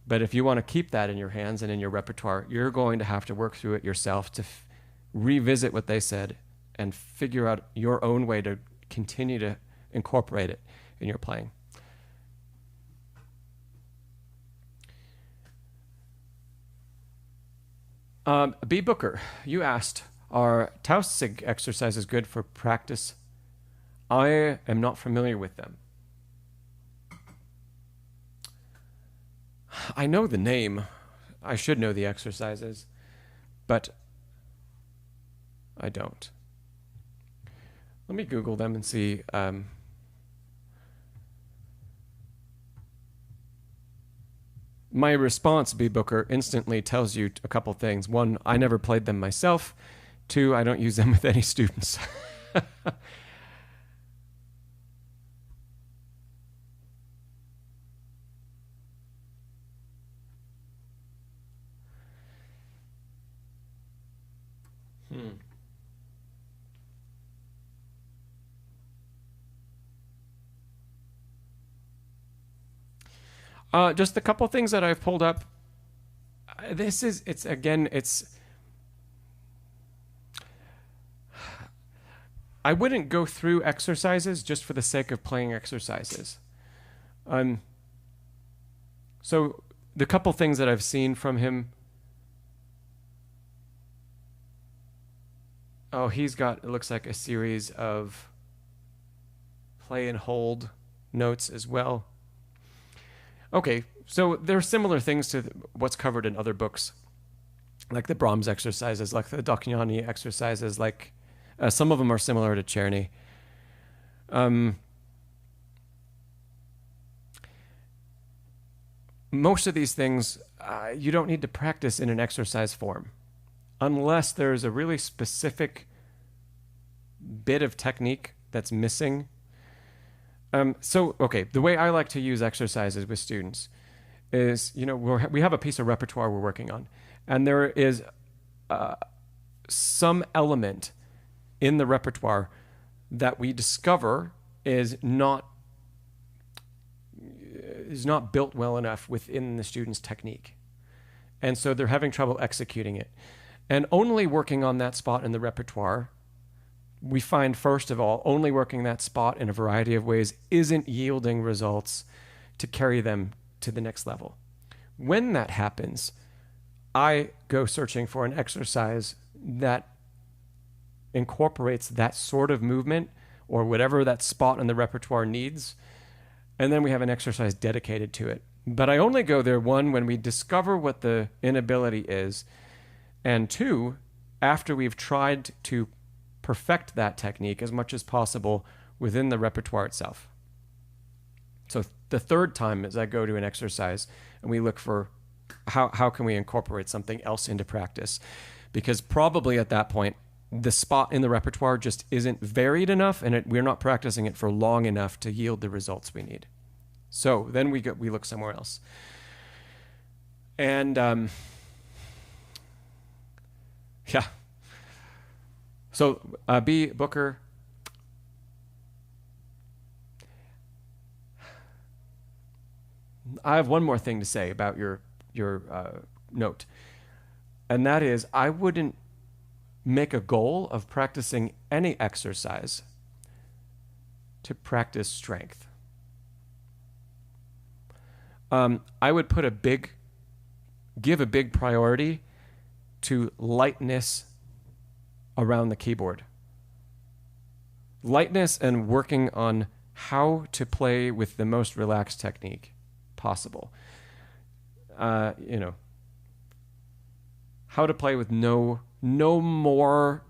But if you want to keep that in your hands and in your repertoire, you're going to have to work through it yourself to revisit what they said and figure out your own way to continue to incorporate it in your playing. B. Booker, you asked, are Tausig exercises good for practice? I am not familiar with them. I know the name. I should know the exercises, but I don't. Let me Google them and see. My response, B. Booker, instantly tells you a couple things. One, I never played them myself. Two, I don't use them with any students. Just a couple things that I've pulled up. I wouldn't go through exercises just for the sake of playing exercises. So the couple things that I've seen from him. Oh, he's got, it looks like, a series of play and hold notes as well. Okay, so there are similar things to what's covered in other books, like the Brahms exercises, like the Dochnani exercises, like some of them are similar to Czerny. Most of these things, you don't need to practice in an exercise form unless there's a really specific bit of technique that's missing. Okay, the way I like to use exercises with students is, we have a piece of repertoire we're working on, and there is some element in the repertoire that we discover is not built well enough within the student's technique. And so they're having trouble executing it. And only working on that spot in the repertoire, we find, first of all, only working that spot in a variety of ways isn't yielding results to carry them to the next level. When that happens, I go searching for an exercise that incorporates that sort of movement or whatever that spot in the repertoire needs, and then we have an exercise dedicated to it. But I only go there, one, when we discover what the inability is, and two, after we've tried to perfect that technique as much as possible within the repertoire itself. So the third time is I go to an exercise and we look for how can we incorporate something else into practice, because probably at that point the spot in the repertoire just isn't varied enough, and we're not practicing it for long enough to yield the results we need. So then we look somewhere else. And yeah. So B. Booker. I have one more thing to say about your note, and that is I wouldn't make a goal of practicing any exercise to practice strength. I would give a big priority to lightness around the keyboard. Lightness and working on how to play with the most relaxed technique possible. How to play with no more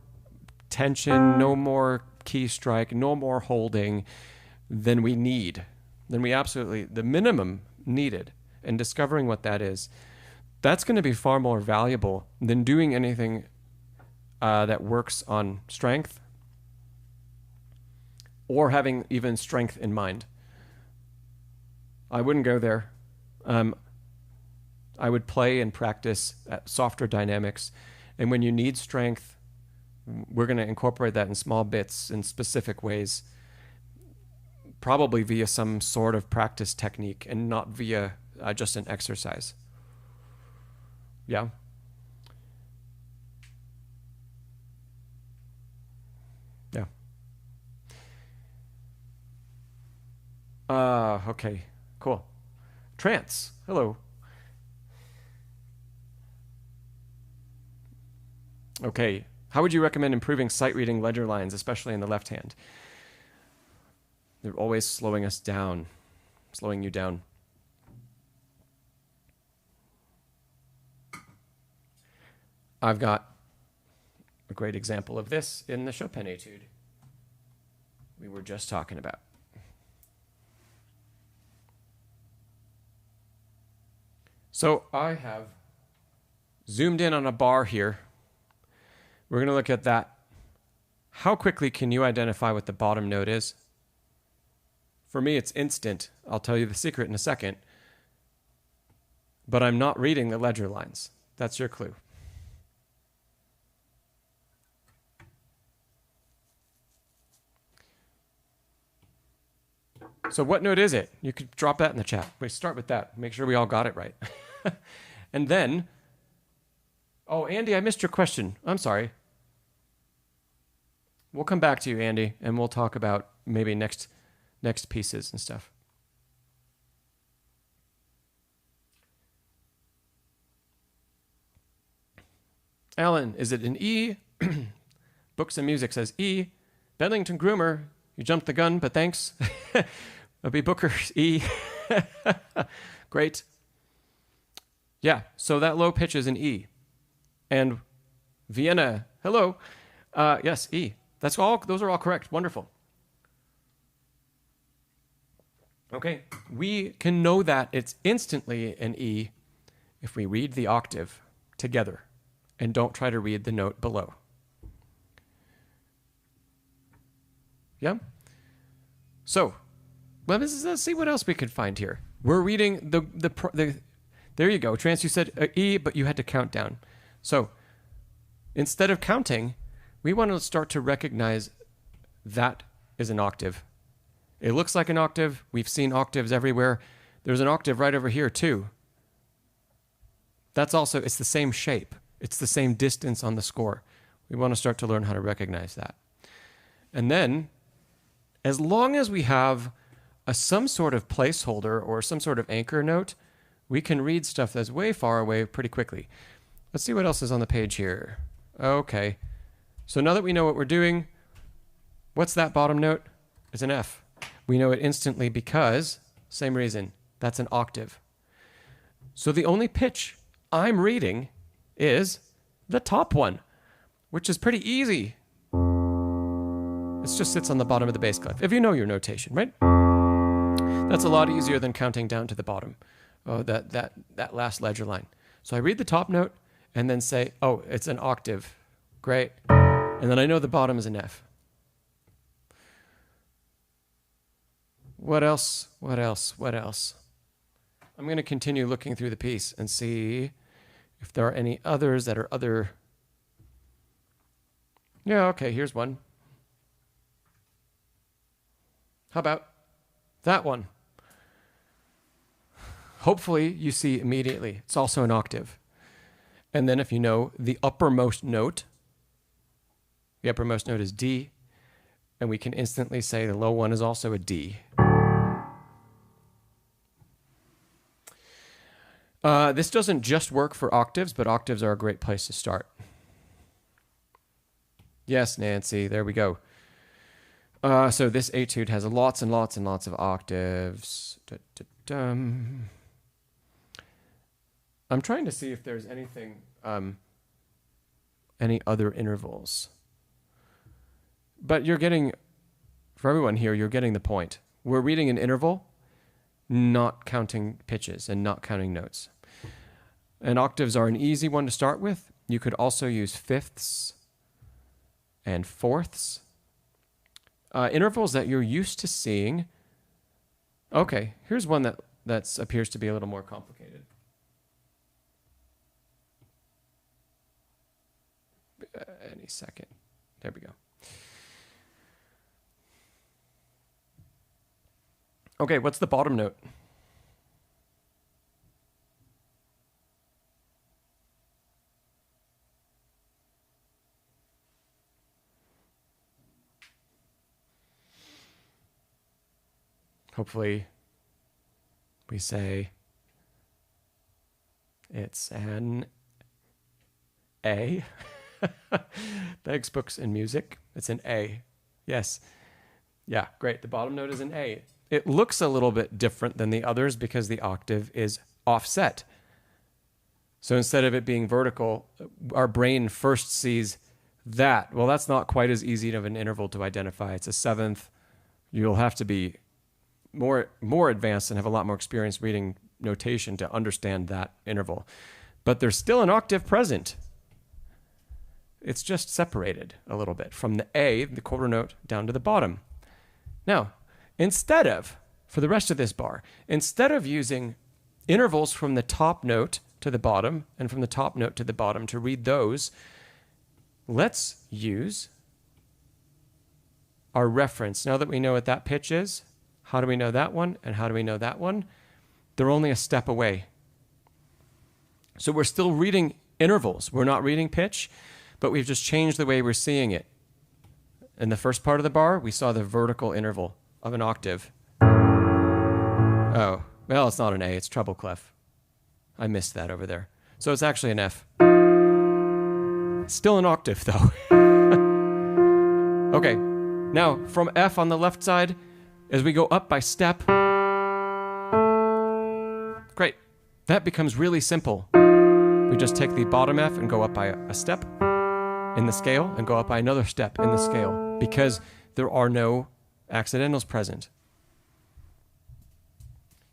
tension, no more key strike, no more holding than we need, the minimum needed, and discovering what that is. That's going to be far more valuable than doing anything that works on strength or having even strength in mind. I wouldn't go there. I would play and practice at softer dynamics. And when you need strength, we're going to incorporate that in small bits in specific ways, probably via some sort of practice technique and not via just an exercise. Yeah. Yeah. Okay, cool. Trance, hello. Okay, how would you recommend improving sight reading ledger lines, especially in the left hand? They're always slowing you down. I've got a great example of this in the Chopin etude we were just talking about. So I have zoomed in on a bar here. We're going to look at that. How quickly can you identify what the bottom note is? For me, it's instant. I'll tell you the secret in a second. But I'm not reading the ledger lines. That's your clue. So what note is it? You could drop that in the chat. We start with that. Make sure we all got it right. And then, oh, Andy, I missed your question. I'm sorry. We'll come back to you, Andy, and we'll talk about maybe next pieces and stuff. Alan, is it an E? Books and Music says E. Bedlington Groomer, you jumped the gun, but thanks. It'll be Booker's E. Great. Yeah, so that low pitch is an E. And Vienna, hello. Yes, E. Those are all correct. Wonderful. Okay, we can know that it's instantly an E if we read the octave together and don't try to read the note below. Yeah? So, let's see what else we could find here. We're reading the there you go. Trance, you said E, but you had to count down. So, instead of counting, we want to start to recognize that is an octave. It looks like an octave. We've seen octaves everywhere. There's an octave right over here too. It's the same shape. It's the same distance on the score. We want to start to learn how to recognize that. And then, as long as we have some sort of placeholder or some sort of anchor note, we can read stuff that's way far away pretty quickly. Let's see what else is on the page here. Okay. So now that we know what we're doing, what's that bottom note? It's an F. We know it instantly because, same reason, that's an octave. So the only pitch I'm reading is the top one, which is pretty easy. It just sits on the bottom of the bass clef, if you know your notation, right? That's a lot easier than counting down to the bottom, that last ledger line. So I read the top note and then say, oh, it's an octave. Great. And then I know the bottom is an F. What else? What else? What else? I'm going to continue looking through the piece and see if there are any others that are other. Yeah, okay, here's one. How about that one? Hopefully you see immediately. It's also an octave. And then if you know the uppermost note is D, and we can instantly say the low one is also a D. This doesn't just work for octaves, but octaves are a great place to start. Yes, Nancy, there we go. So this etude has lots and lots and lots of octaves. I'm trying to see if there's anything, any other intervals. But you're getting, for everyone here, you're getting the point. We're reading an interval, not counting pitches and not counting notes. And octaves are an easy one to start with. You could also use fifths and fourths. Intervals that you're used to seeing. Okay, here's one that appears to be a little more complicated. Any second. There we go. Okay, what's the bottom note? Hopefully we say it's an A. Thanks, Books and Music. It's an A. Yes. Yeah, great. The bottom note is an A. It looks a little bit different than the others because the octave is offset. So instead of it being vertical, our brain first sees that. Well, that's not quite as easy of an interval to identify. It's a seventh. You'll have to be more advanced and have a lot more experience reading notation to understand that interval. But there's still an octave present. It's just separated a little bit from the A, the quarter note, down to the bottom. Now, for the rest of this bar, instead of using intervals from the top note to the bottom and from the top note to the bottom to read those, let's use our reference. Now that we know what that pitch is, How do we know that one? And how do we know that one? They're only a step away. So we're still reading intervals. We're not reading pitch, but we've just changed the way we're seeing it. In the first part of the bar, we saw the vertical interval of an octave. Oh, well, it's not an A, it's treble clef. I missed that over there. So it's actually an F. Still an octave, though. Okay, now from F on the left side, as we go up by step, great. That becomes really simple. We just take the bottom F and go up by a step in the scale and go up by another step in the scale because there are no accidentals present.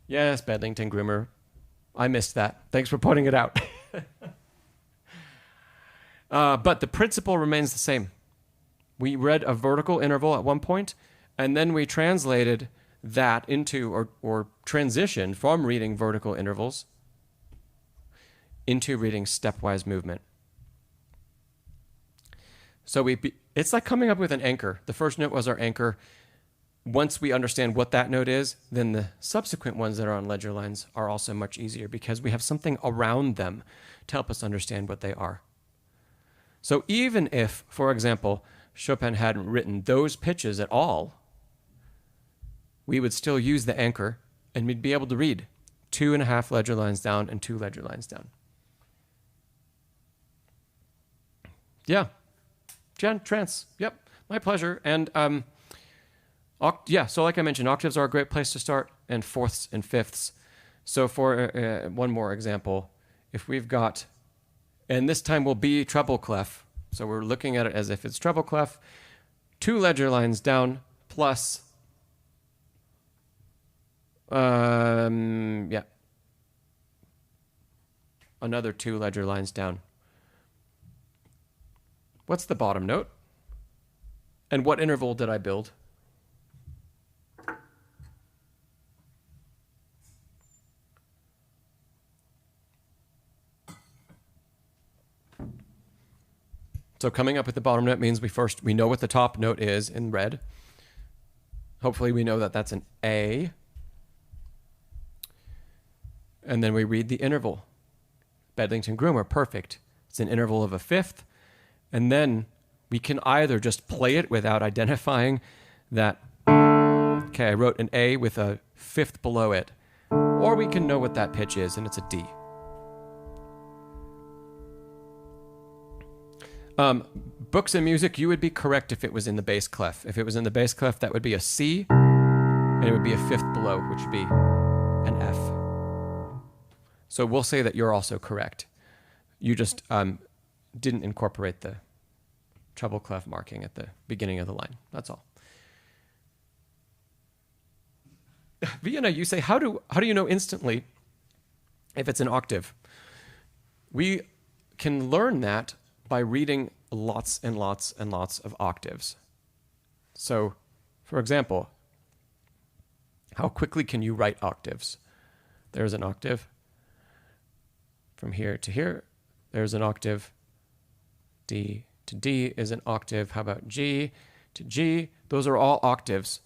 Yes, Bedlington Groomer. I missed that. Thanks for pointing it out. But the principle remains the same. We read a vertical interval at one point, and then we translated that into, or transitioned from reading vertical intervals into reading stepwise movement. So it's like coming up with an anchor. The first note was our anchor. Once we understand what that note is, then the subsequent ones that are on ledger lines are also much easier because we have something around them to help us understand what they are. So even if, for example, Chopin hadn't written those pitches at all, we would still use the anchor and we'd be able to read 2.5 ledger lines down and 2 ledger lines down. Yeah. Jen, trance. Yep. My pleasure. And so like I mentioned, octaves are a great place to start, and fourths and fifths. So for one more example, if we've got, and this time will be treble clef. So we're looking at it as if it's treble clef, 2 ledger lines down plus, another 2 ledger lines down. What's the bottom note? And what interval did I build? So coming up with the bottom note means we know what the top note is in red. Hopefully we know that that's an A. And then we read the interval. Bedlington Groomer, perfect. It's an interval of a fifth. And then we can either just play it without identifying that, okay, I wrote an A with a fifth below it, or we can know what that pitch is, and it's a D. Books and music, you would be correct if it was in the bass clef. If it was in the bass clef, that would be a C, and it would be a fifth below, which would be an F. So we'll say that you're also correct. You just didn't incorporate the treble clef marking at the beginning of the line. That's all. Vienna, you say, how do you know instantly if it's an octave? We can learn that by reading lots and lots and lots of octaves. So, for example, how quickly can you write octaves? There's an octave. From here to here, there's an octave. D to D is an octave. How about G to G? Those are all octaves.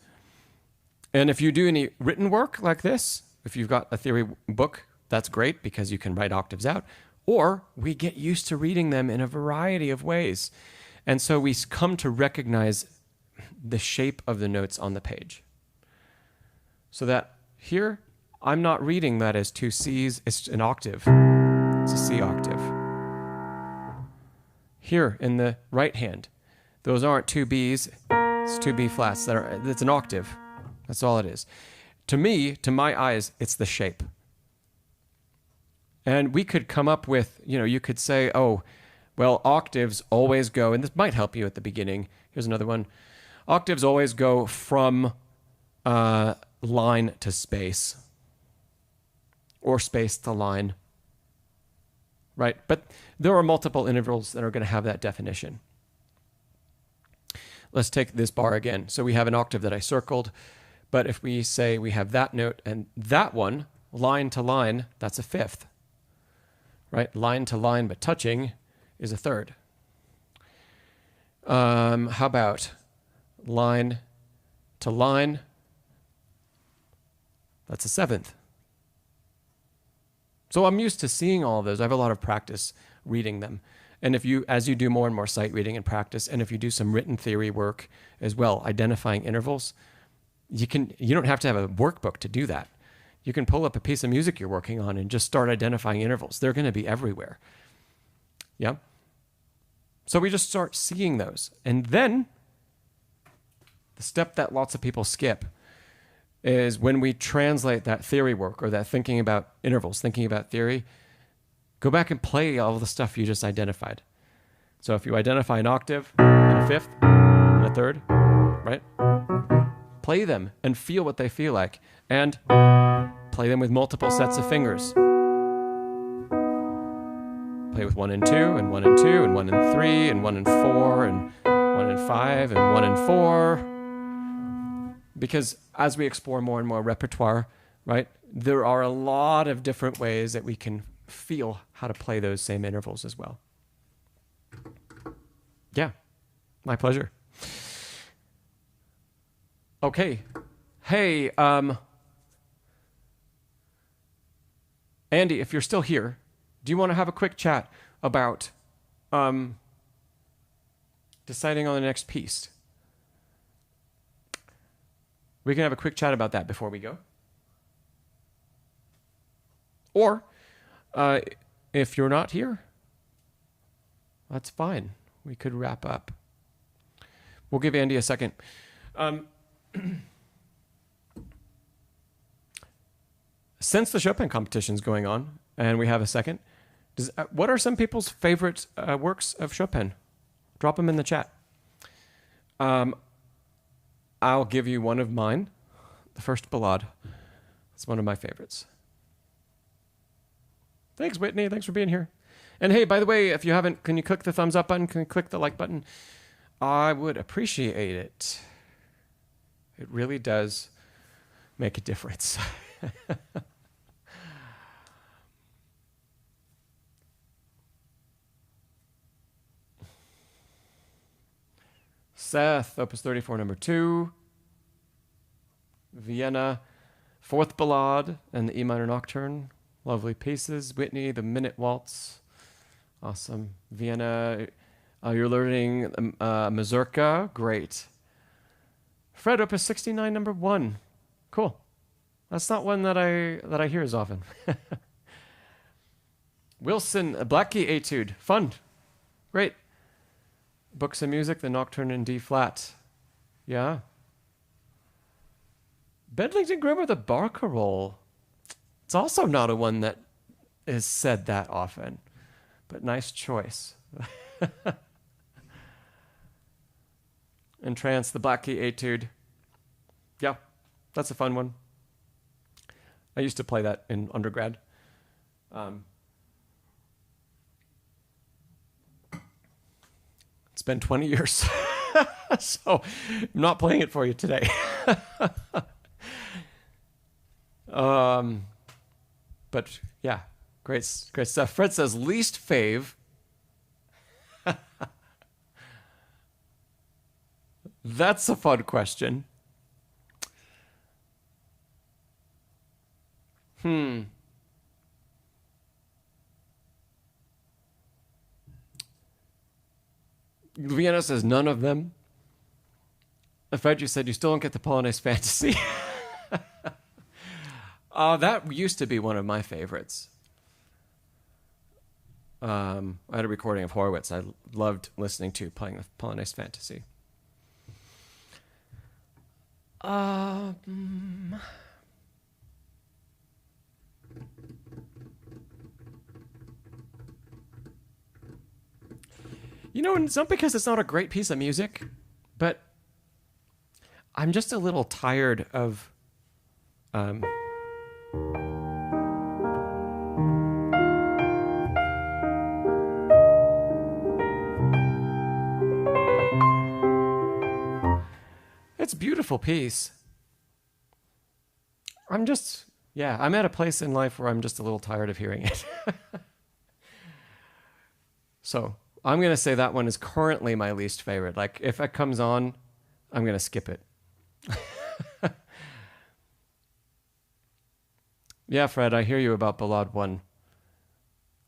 And if you do any written work like this, if you've got a theory book, that's great because you can write octaves out. Or we get used to reading them in a variety of ways. And so we come to recognize the shape of the notes on the page. So that here, I'm not reading that as 2 C's, it's an octave. It's a C octave. Here in the right hand, those aren't 2 B's, it's 2 B flats. It's an octave. That's all it is. To me, to my eyes, it's the shape. And we could come up with, you could say, oh, well, octaves always go, and this might help you at the beginning. Here's another one. Octaves always go from line to space, or space to line, right? But there are multiple intervals that are going to have that definition. Let's take this bar again. So we have an octave that I circled, but if we say we have that note and that one, line to line, that's a fifth, right? Line to line, but touching is a third. How about line to line, That's a seventh. So I'm used to seeing all of those. I have a lot of practice reading them. And as you do more and more sight reading and practice, and if you do some written theory work as well, identifying intervals, you don't have to have a workbook to do that. You can pull up a piece of music you're working on and just start identifying intervals. They're going to be everywhere. Yeah. So we just start seeing those. And then the step that lots of people skip is when we translate that theory work or that thinking about intervals, thinking about theory, go back and play all the stuff you just identified. So if you identify an octave and a fifth and a third, right? Play them and feel what they feel like. And play them with multiple sets of fingers. Play with 1 and 2 and 1 and 2 and 1 and 3 and 1 and 4 and 1 and 5 and 1 and 4. Because as we explore more and more repertoire, right, there are a lot of different ways that we can feel how to play those same intervals as well. Yeah, my pleasure. Okay. Hey, Andy, if you're still here, do you want to have a quick chat about deciding on the next piece? We can have a quick chat about that before we go. Or, if you're not here, that's fine. We could wrap up. We'll give Andy a second. Since the Chopin competition's going on, and we have a second, what are some people's favorite works of Chopin? Drop them in the chat. I'll give you one of mine. The First Ballade. It's one of my favorites. Thanks, Whitney. Thanks for being here. And hey, by the way, if you haven't, can you click the thumbs up button? Can you click the like button? I would appreciate it. It really does make a difference. Seth, Opus 34, number 2. Vienna, Fourth Ballade and the E minor Nocturne. Lovely pieces. Whitney, the Minute Waltz. Awesome. Vienna, you're learning Mazurka. Great. Fred, Opus 69, number 1. Cool. That's not one that I hear as often. Wilson, a Black Key Etude. Fun. Great. Books of Music, the Nocturne in D flat. Yeah. Bedlington Grimmer, the Barcarolle. It's also not a one that is said that often, but nice choice. Entrance, the Black Key Etude. Yeah, that's a fun one. I used to play that in undergrad. It's been 20 years, so I'm not playing it for you today. But yeah, great stuff. Fred says least fave. That's a fun question. Vienna says none of them. Fred, you said you still don't get the Polonaise Fantasy. That used to be one of my favorites. I had a recording of Horowitz I loved listening to, playing the Polonaise Fantasy. You know, it's not because it's not a great piece of music, but I'm just a little tired of it's a beautiful piece. I'm at a place in life where I'm just a little tired of hearing it. So I'm going to say that one is currently my least favorite. Like, if it comes on, I'm going to skip it. Yeah, Fred, I hear you about Ballade 1.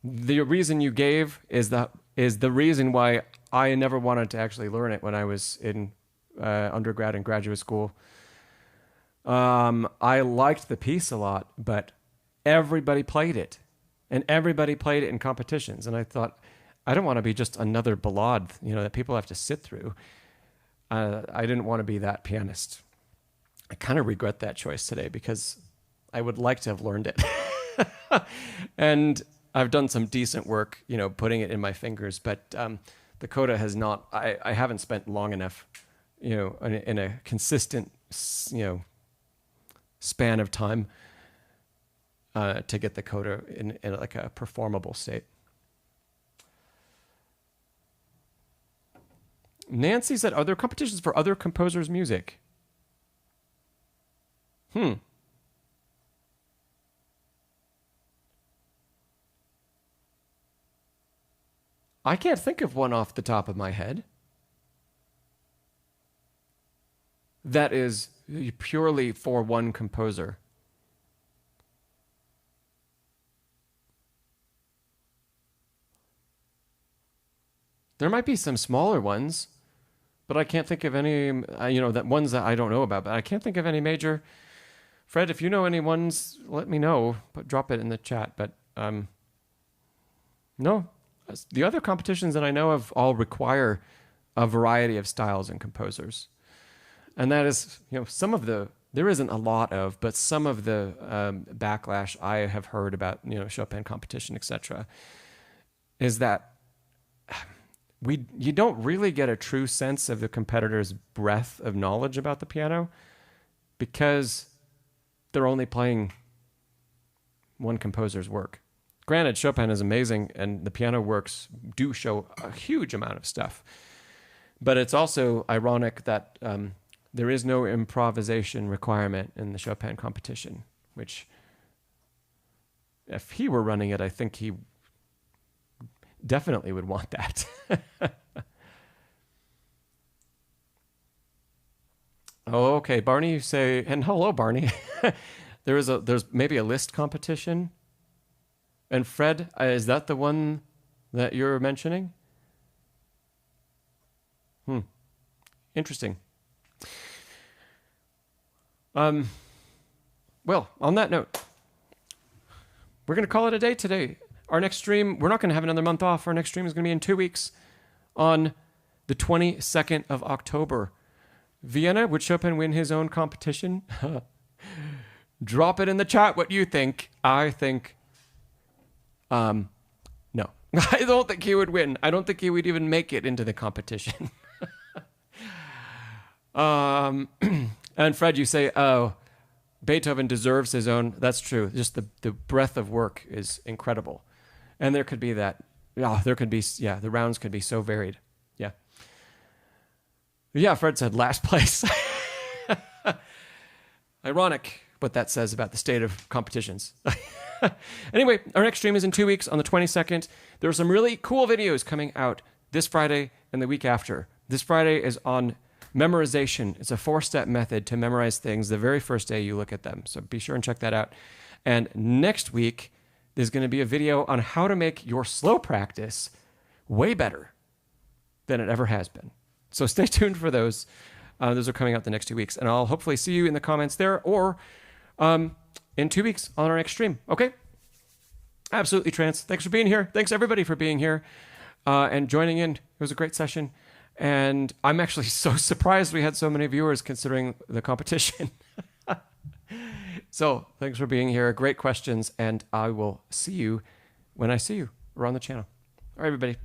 The reason you gave is the reason why I never wanted to actually learn it when I was in undergrad and graduate school. I liked the piece a lot, but everybody played it, and everybody played it in competitions. And I thought, I don't want to be just another ballade, that people have to sit through. I didn't want to be that pianist. I kind of regret that choice today because I would like to have learned it. And I've done some decent work, putting it in my fingers, but the coda has not, I haven't spent long enough, in a consistent, span of time to get the coda in like a performable state. Nancy said, are there competitions for other composers' music? I can't think of one off the top of my head. That is purely for one composer. There might be some smaller ones, but I can't think of any, that ones that I don't know about, but I can't think of any major. Fred, if you know any ones, let me know, but drop it in the chat. But no, the other competitions that I know of all require a variety of styles and composers. And that is, there isn't a lot of, but some of the backlash I have heard about, Chopin competition, etc., is that you don't really get a true sense of the competitor's breadth of knowledge about the piano because they're only playing one composer's work. Granted, Chopin is amazing, and the piano works do show a huge amount of stuff. But it's also ironic that there is no improvisation requirement in the Chopin competition, which, if he were running it, I think he definitely would want that. Oh, okay, Barney, you say, and hello, Barney. There's maybe a list competition. And Fred, is that the one that you're mentioning? Interesting. Well, on that note, we're going to call it a day today. Our next stream, we're not going to have another month off. Our next stream is going to be in 2 weeks on the 22nd of October. Vienna, would Chopin win his own competition? Drop it in the chat what you think. I think, no. I don't think he would win. I don't think he would even make it into the competition. And Fred, you say, oh, Beethoven deserves his own. That's true. Just the breadth of work is incredible. And there could be that. The rounds could be so varied. Yeah. Yeah, Fred said last place. Ironic what that says about the state of competitions. Anyway, our next stream is in 2 weeks on the 22nd. There are some really cool videos coming out this Friday and the week after. This Friday is on memorization. It's a 4-step method to memorize things the very first day you look at them. So be sure and check that out. And next week, there's going to be a video on how to make your slow practice way better than it ever has been. So stay tuned for those. Those are coming out the next 2 weeks. And I'll hopefully see you in the comments there or in 2 weeks on our next stream. Okay? Absolutely, Trance. Thanks for being here. Thanks, everybody, for being here and joining in. It was a great session. And I'm actually so surprised we had so many viewers considering the competition. So thanks for being here. Great questions. And I will see you when I see you. We're on the channel. All right, everybody.